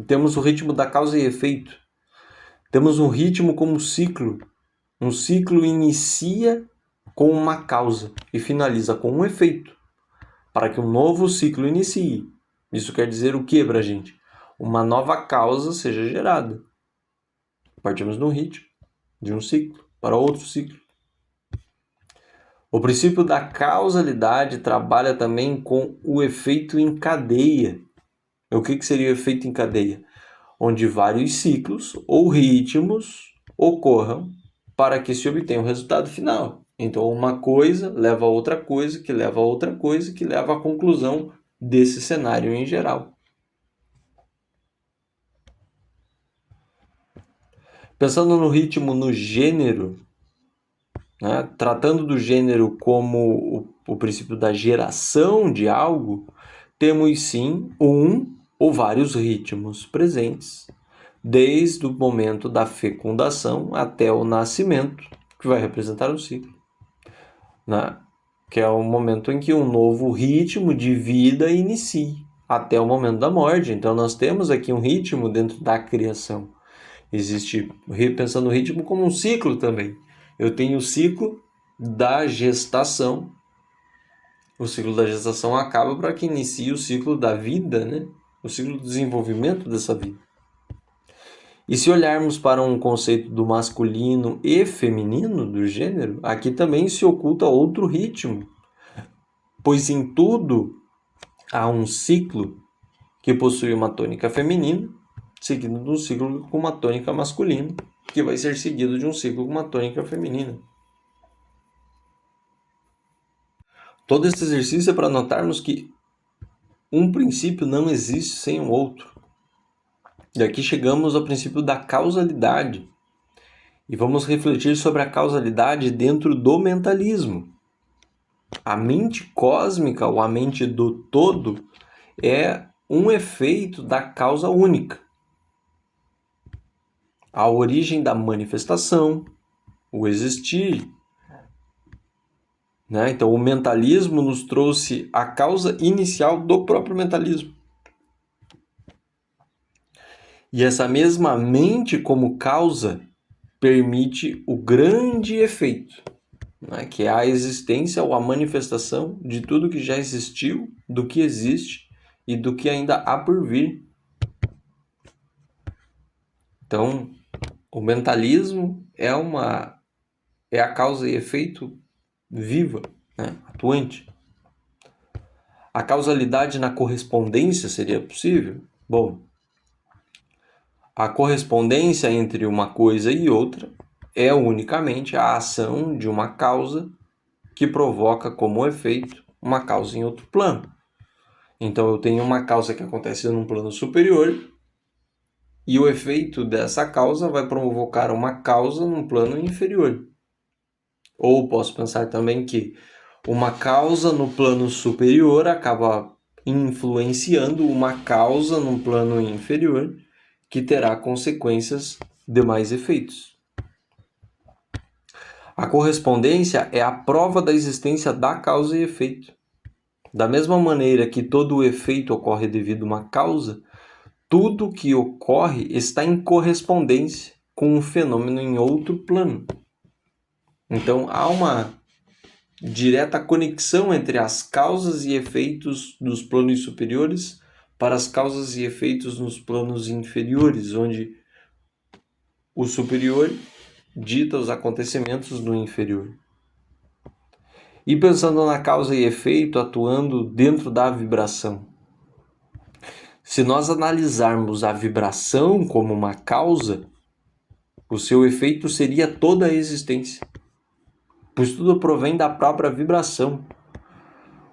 Temos o ritmo da causa e efeito. Temos um ritmo como ciclo. Um ciclo inicia com uma causa e finaliza com um efeito, para que um novo ciclo inicie. Isso quer dizer o que para a gente? Uma nova causa seja gerada. Partimos de um ritmo, de um ciclo, para outro ciclo. O princípio da causalidade trabalha também com o efeito em cadeia. O que seria o efeito em cadeia? Onde vários ciclos ou ritmos ocorram para que se obtenha o resultado final. Então, uma coisa leva a outra coisa, que leva a outra coisa, que leva à conclusão desse cenário em geral. Pensando no ritmo, no gênero, né, tratando do gênero como o princípio da geração de algo, temos sim um ou vários ritmos presentes, desde o momento da fecundação até o nascimento, que vai representar um ciclo, né? Que é o momento em que um novo ritmo de vida inicia, até o momento da morte. Então nós temos aqui um ritmo dentro da criação. Existe, pensando no ritmo como um ciclo também. Eu tenho o ciclo da gestação. O ciclo da gestação acaba para que inicie o ciclo da vida, né? O ciclo do desenvolvimento dessa vida. E se olharmos para um conceito do masculino e feminino, do gênero, aqui também se oculta outro ritmo, pois em tudo há um ciclo que possui uma tônica feminina, seguido de um ciclo com uma tônica masculina, que vai ser seguido de um ciclo com uma tônica feminina. Todo esse exercício é para notarmos que um princípio não existe sem o outro. E aqui chegamos ao princípio da causalidade. E vamos refletir sobre a causalidade dentro do mentalismo. A mente cósmica, ou a mente do todo, é um efeito da causa única. A origem da manifestação, o existir. Né? Então, o mentalismo nos trouxe a causa inicial do próprio mentalismo. E essa mesma mente como causa permite o grande efeito, né? Que é a existência ou a manifestação de tudo que já existiu, do que existe e do que ainda há por vir. Então, o mentalismo é a causa e efeito viva, né? Atuante. A causalidade na correspondência seria possível? Bom, a correspondência entre uma coisa e outra é unicamente a ação de uma causa que provoca como efeito uma causa em outro plano. Então eu tenho uma causa que acontece num plano superior e o efeito dessa causa vai provocar uma causa num plano inferior. Ou posso pensar também que uma causa no plano superior acaba influenciando uma causa num plano inferior que terá consequências de mais efeitos. A correspondência é a prova da existência da causa e efeito. Da mesma maneira que todo o efeito ocorre devido a uma causa, tudo que ocorre está em correspondência com um fenômeno em outro plano. Então, há uma direta conexão entre as causas e efeitos dos planos superiores para as causas e efeitos nos planos inferiores, onde o superior dita os acontecimentos do inferior. E pensando na causa e efeito atuando dentro da vibração. Se nós analisarmos a vibração como uma causa, o seu efeito seria toda a existência, pois tudo provém da própria vibração.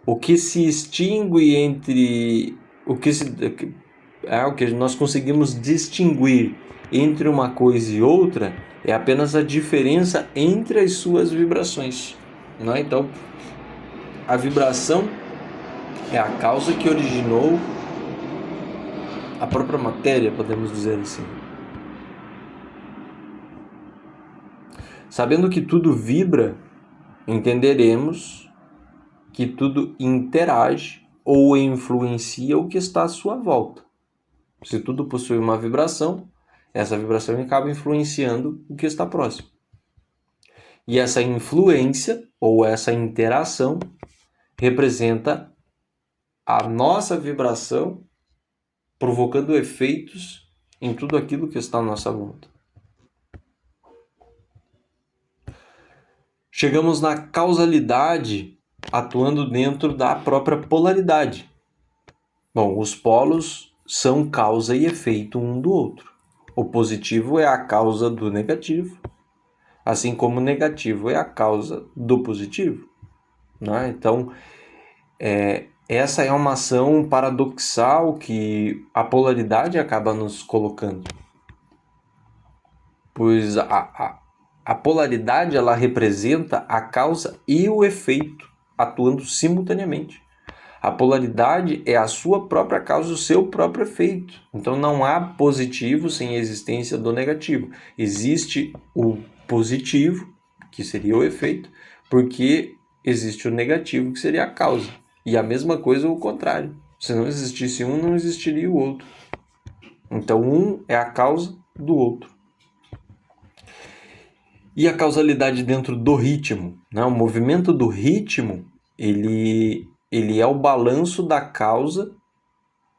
O que se extingue entre o que nós conseguimos distinguir entre uma coisa e outra é apenas a diferença entre as suas vibrações, não é? Então, a vibração é a causa que originou a própria matéria, podemos dizer assim. Sabendo que tudo vibra, entenderemos que tudo interage ou influencia o que está à sua volta. Se tudo possui uma vibração, essa vibração acaba influenciando o que está próximo. E essa influência ou essa interação representa a nossa vibração provocando efeitos em tudo aquilo que está à nossa volta. Chegamos na causalidade atuando dentro da própria polaridade. Bom, os polos são causa e efeito um do outro. O positivo é a causa do negativo, assim como o negativo é a causa do positivo, né? Então, essa é uma ação paradoxal que a polaridade acaba nos colocando. Pois a polaridade ela representa a causa e o efeito atuando simultaneamente. A polaridade é a sua própria causa, o seu próprio efeito. Então não há positivo sem a existência do negativo. Existe o positivo, que seria o efeito, porque existe o negativo, que seria a causa. E a mesma coisa o contrário. Se não existisse um, não existiria o outro. Então um é a causa do outro. E a causalidade dentro do ritmo, né? O movimento do ritmo, ele é o balanço da causa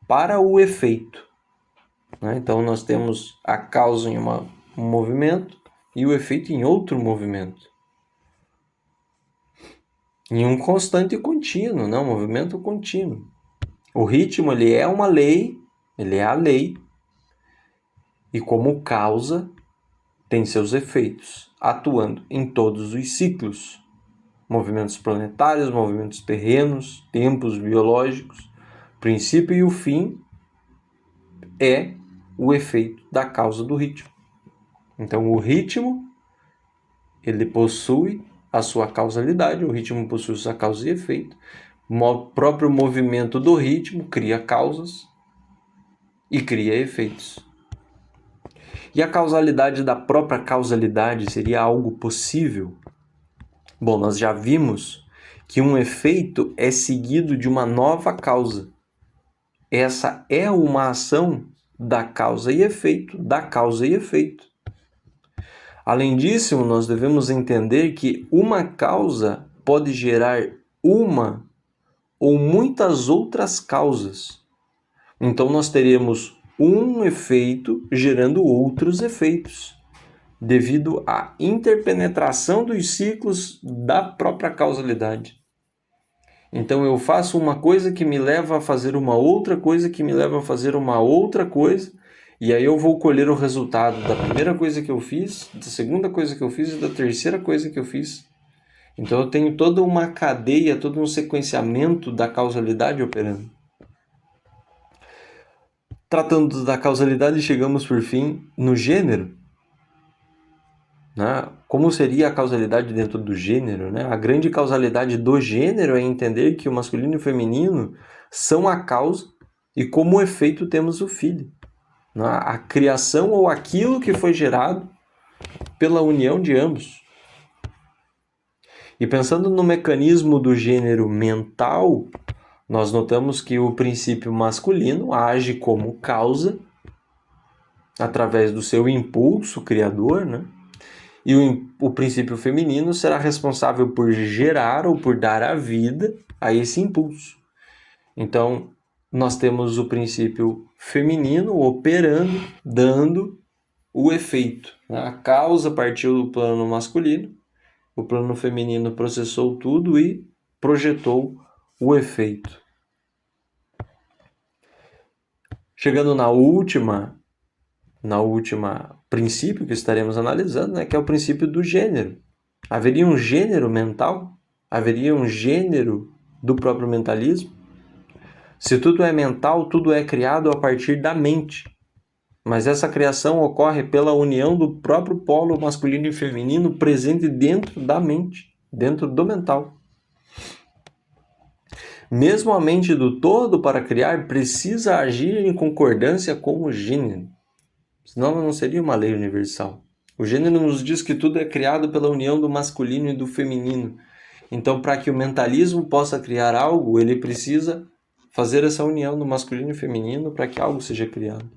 para o efeito, né? Então nós temos a causa em um movimento e o efeito em outro movimento. Em um constante e contínuo, né? Um movimento contínuo. O ritmo ele é uma lei, ele é a lei, e como causa tem seus efeitos, atuando em todos os ciclos. Movimentos planetários, movimentos terrenos, tempos biológicos. O princípio e o fim é o efeito da causa do ritmo. Então, o ritmo, ele possui a sua causalidade, o ritmo possui sua causa e efeito. O próprio movimento do ritmo cria causas e cria efeitos. E a causalidade da própria causalidade seria algo possível? Bom, nós já vimos que um efeito é seguido de uma nova causa. Essa é uma ação da causa e efeito, da causa e efeito. Além disso, nós devemos entender que uma causa pode gerar uma ou muitas outras causas. Então, nós teremos um efeito gerando outros efeitos, devido à interpenetração dos ciclos da própria causalidade. Então eu faço uma coisa que me leva a fazer uma outra coisa, que me leva a fazer uma outra coisa, e aí eu vou colher o resultado da primeira coisa que eu fiz, da segunda coisa que eu fiz e da terceira coisa que eu fiz. Então eu tenho toda uma cadeia, todo um sequenciamento da causalidade operando. Tratando da causalidade, chegamos por fim no gênero. né? Como seria a causalidade dentro do gênero, né? A grande causalidade do gênero é entender que o masculino e o feminino são a causa e como efeito temos o filho, né? A criação ou aquilo que foi gerado pela união de ambos. E pensando no mecanismo do gênero mental, nós notamos que o princípio masculino age como causa através do seu impulso criador, né? E o princípio feminino será responsável por gerar ou por dar a vida a esse impulso. Então, nós temos o princípio feminino operando, dando o efeito, né? A causa partiu do plano masculino, o plano feminino processou tudo e projetou o efeito. Chegando na última princípio que estaremos analisando, né, que é o princípio do gênero. Haveria um gênero mental? Haveria um gênero do próprio mentalismo? Se tudo é mental, tudo é criado a partir da mente. Mas essa criação ocorre pela união do próprio polo masculino e feminino presente dentro da mente, dentro do mental. Mesmo a mente do todo, para criar, precisa agir em concordância com o gênero. Senão não seria uma lei universal. O gênero nos diz que tudo é criado pela união do masculino e do feminino. Então, para que o mentalismo possa criar algo, ele precisa fazer essa união do masculino e feminino para que algo seja criado.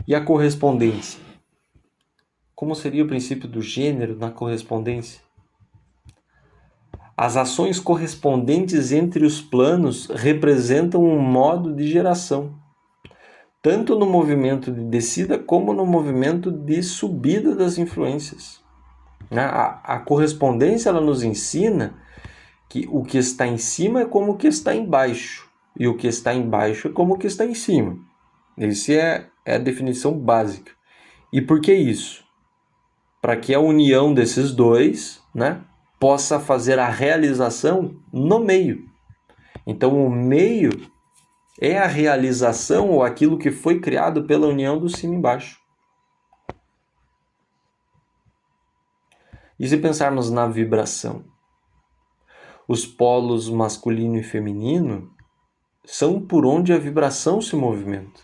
E a correspondência? Como seria o princípio do gênero na correspondência? As ações correspondentes entre os planos representam um modo de geração, tanto no movimento de descida como no movimento de subida das influências. A correspondência ela nos ensina que o que está em cima é como o que está embaixo, e o que está embaixo é como o que está em cima. Essa é a definição básica. E por que isso? Para que a união desses dois, né, possa fazer a realização no meio. Então, o meio é a realização ou aquilo que foi criado pela união do cima e embaixo. E se pensarmos na vibração? Os polos masculino e feminino são por onde a vibração se movimenta.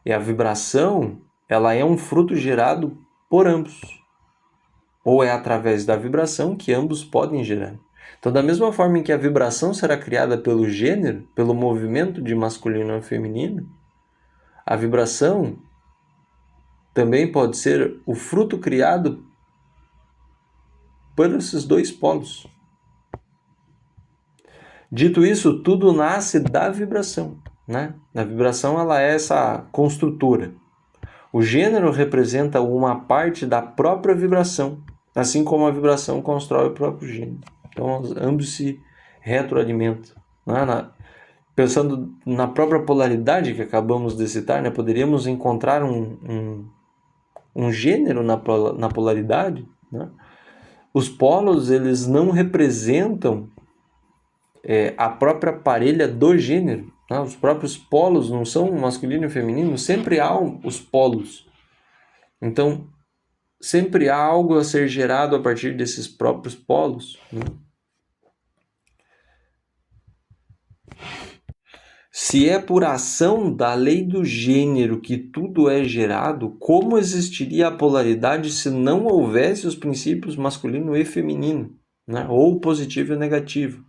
E a vibração, ela é um fruto gerado por ambos. Ou é através da vibração que ambos podem gerar. Então, da mesma forma em que a vibração será criada pelo gênero, pelo movimento de masculino e feminino, a vibração também pode ser o fruto criado por esses dois polos. Dito isso, tudo nasce da vibração, né? A vibração ela é essa construtora. O gênero representa uma parte da própria vibração, assim como a vibração constrói o próprio gênero. Então, ambos se retroalimentam. Né? Pensando na própria polaridade que acabamos de citar, né? Poderíamos encontrar um gênero na polaridade. Né? Os polos eles não representam a própria parelha do gênero. Né? Os próprios polos não são masculino e feminino, sempre há os polos. Então, sempre há algo a ser gerado a partir desses próprios polos. Né? Se é por ação da lei do gênero que tudo é gerado, como existiria a polaridade se não houvesse os princípios masculino e feminino, né? Ou positivo e negativo?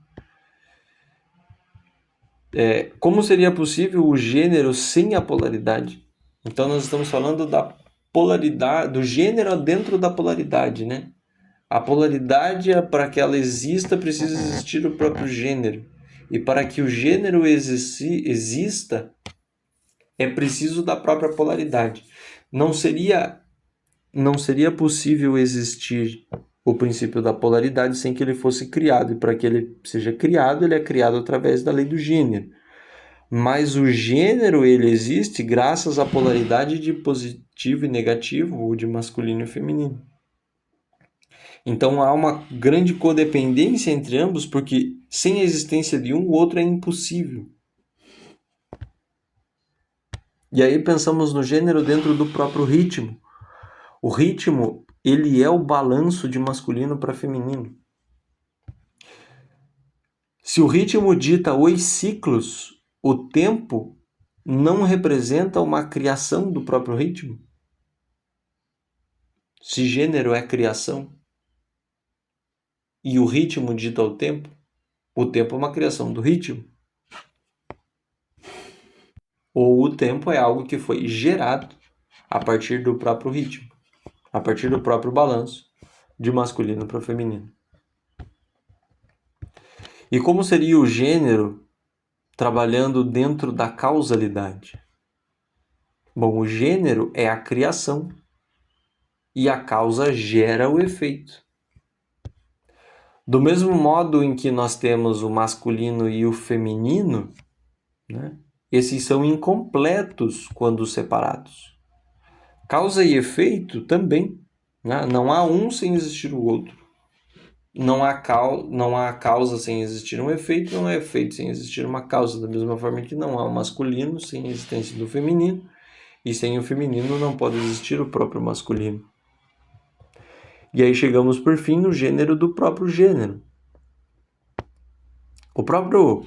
Como seria possível o gênero sem a polaridade? Então nós estamos falando da polaridade, do gênero dentro da polaridade, né? A polaridade, para que ela exista, precisa existir o próprio gênero. E para que o gênero exista, é preciso da própria polaridade. Não seria possível existir o princípio da polaridade sem que ele fosse criado. E para que ele seja criado, ele é criado através da lei do gênero. Mas o gênero ele existe graças à polaridade de positivo e negativo, ou de masculino e feminino. Então há uma grande codependência entre ambos, porque sem a existência de um, o outro é impossível. E aí pensamos no gênero dentro do próprio ritmo. O ritmo, ele é o balanço de masculino para feminino. Se o ritmo dita os ciclos, o tempo não representa uma criação do próprio ritmo? Se gênero é criação e o ritmo dita o tempo é uma criação do ritmo. Ou o tempo é algo que foi gerado a partir do próprio ritmo, a partir do próprio balanço de masculino para feminino. E como seria o gênero trabalhando dentro da causalidade? Bom, o gênero é a criação e a causa gera o efeito. Do mesmo modo em que nós temos o masculino e o feminino, né, esses são incompletos quando separados. Causa e efeito também, né? Não há um sem existir o outro. Não há causa sem existir um efeito, não há efeito sem existir uma causa. Da mesma forma que não há o masculino sem a existência do feminino, e sem o feminino não pode existir o próprio masculino. E aí chegamos por fim no gênero do próprio gênero. O próprio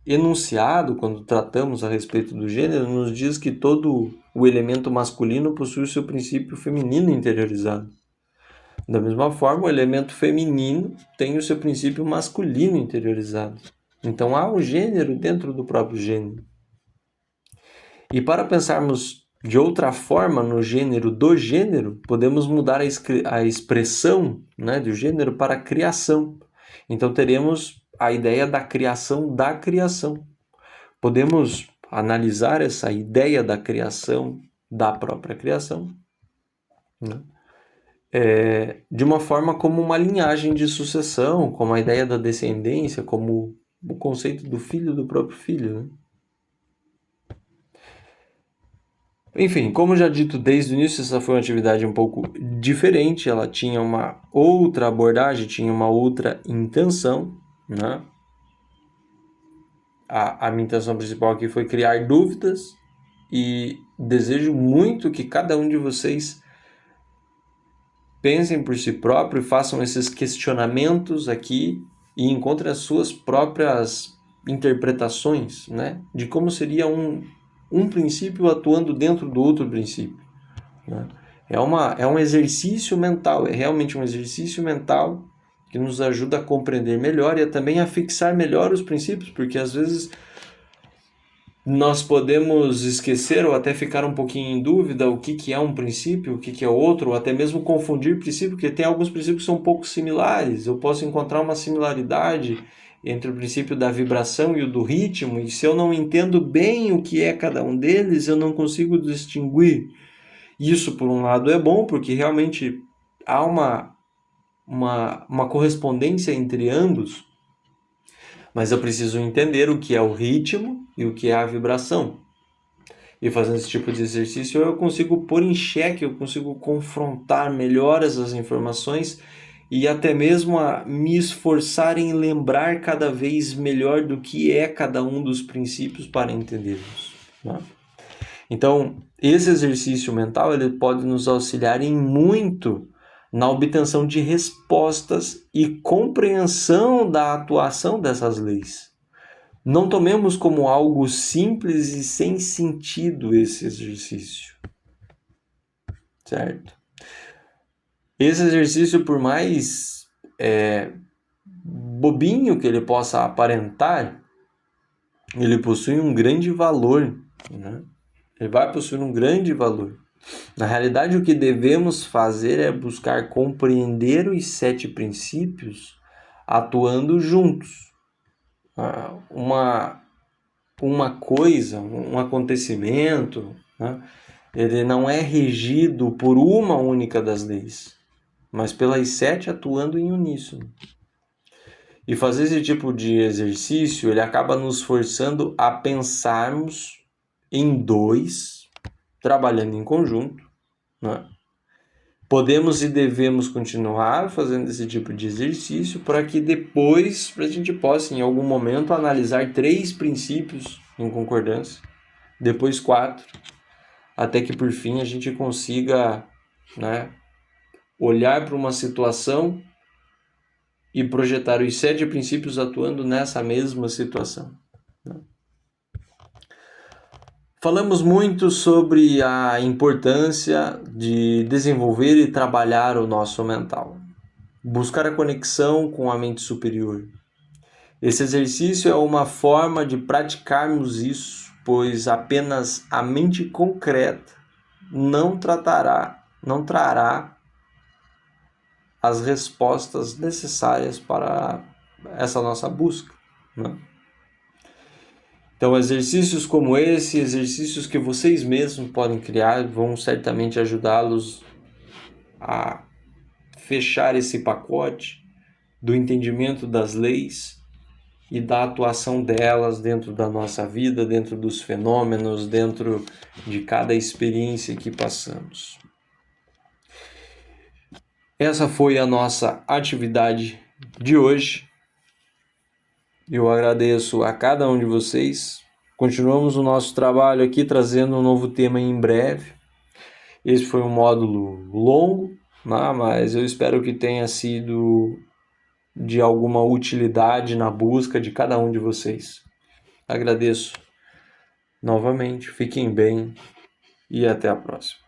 enunciado, quando tratamos a respeito do gênero, nos diz que todo o elemento masculino possui o seu princípio feminino interiorizado. Da mesma forma, o elemento feminino tem o seu princípio masculino interiorizado. Então há um gênero dentro do próprio gênero. E para pensarmos de outra forma no gênero do gênero, podemos mudar a expressão, né, do gênero para criação. Então teremos a ideia da criação da criação. Podemos analisar essa ideia da criação, da própria criação, né, de uma forma como uma linhagem de sucessão, como a ideia da descendência, como o conceito do filho do próprio filho, né? Enfim, como já dito desde o início, essa foi uma atividade um pouco diferente, ela tinha uma outra abordagem, tinha uma outra intenção, né? A minha intenção principal aqui foi criar dúvidas e desejo muito que cada um de vocês pensem por si próprio e façam esses questionamentos aqui e encontrem as suas próprias interpretações, né? De como seria um princípio atuando dentro do outro princípio, né? É um exercício mental, é realmente um exercício mental que nos ajuda a compreender melhor e também a fixar melhor os princípios, porque às vezes nós podemos esquecer ou até ficar um pouquinho em dúvida o que é um princípio, o que é outro, ou até mesmo confundir princípio, porque tem alguns princípios que são um pouco similares. Eu posso encontrar uma similaridade entre o princípio da vibração e o do ritmo, e se eu não entendo bem o que é cada um deles, eu não consigo distinguir. Isso, por um lado, é bom, porque realmente há uma correspondência entre ambos, mas eu preciso entender o que é o ritmo e o que é a vibração. E fazendo esse tipo de exercício, eu consigo pôr em xeque, eu consigo confrontar melhor essas informações e até mesmo a me esforçar em lembrar cada vez melhor do que é cada um dos princípios para entendermos, né? Então, esse exercício mental ele pode nos auxiliar em muito na obtenção de respostas e compreensão da atuação dessas leis. Não tomemos como algo simples e sem sentido esse exercício, certo? Esse exercício, por mais bobinho que ele possa aparentar, ele possui um grande valor, né? Ele vai possuir um grande valor. Na realidade, o que devemos fazer é buscar compreender os 7 princípios atuando juntos. Uma coisa, um acontecimento, né? Ele não é regido por uma única das leis, mas pelas 7 atuando em uníssono. E fazer esse tipo de exercício, ele acaba nos forçando a pensarmos em dois, trabalhando em conjunto, né? Podemos e devemos continuar fazendo esse tipo de exercício para que depois a gente possa, em algum momento, analisar 3 princípios em concordância, depois 4, até que por fim a gente consiga né? Olhar para uma situação e projetar os 7 princípios atuando nessa mesma situação. Falamos muito sobre a importância de desenvolver e trabalhar o nosso mental, buscar a conexão com a mente superior. Esse exercício é uma forma de praticarmos isso, pois apenas a mente concreta não trará as respostas necessárias para essa nossa busca, né? Então, exercícios como esse, exercícios que vocês mesmos podem criar, vão certamente ajudá-los a fechar esse pacote do entendimento das leis e da atuação delas dentro da nossa vida, dentro dos fenômenos, dentro de cada experiência que passamos. Essa foi a nossa atividade de hoje. Eu agradeço a cada um de vocês. Continuamos o nosso trabalho aqui trazendo um novo tema em breve. Esse foi um módulo longo, né? Mas eu espero que tenha sido de alguma utilidade na busca de cada um de vocês. Agradeço novamente, fiquem bem e até a próxima.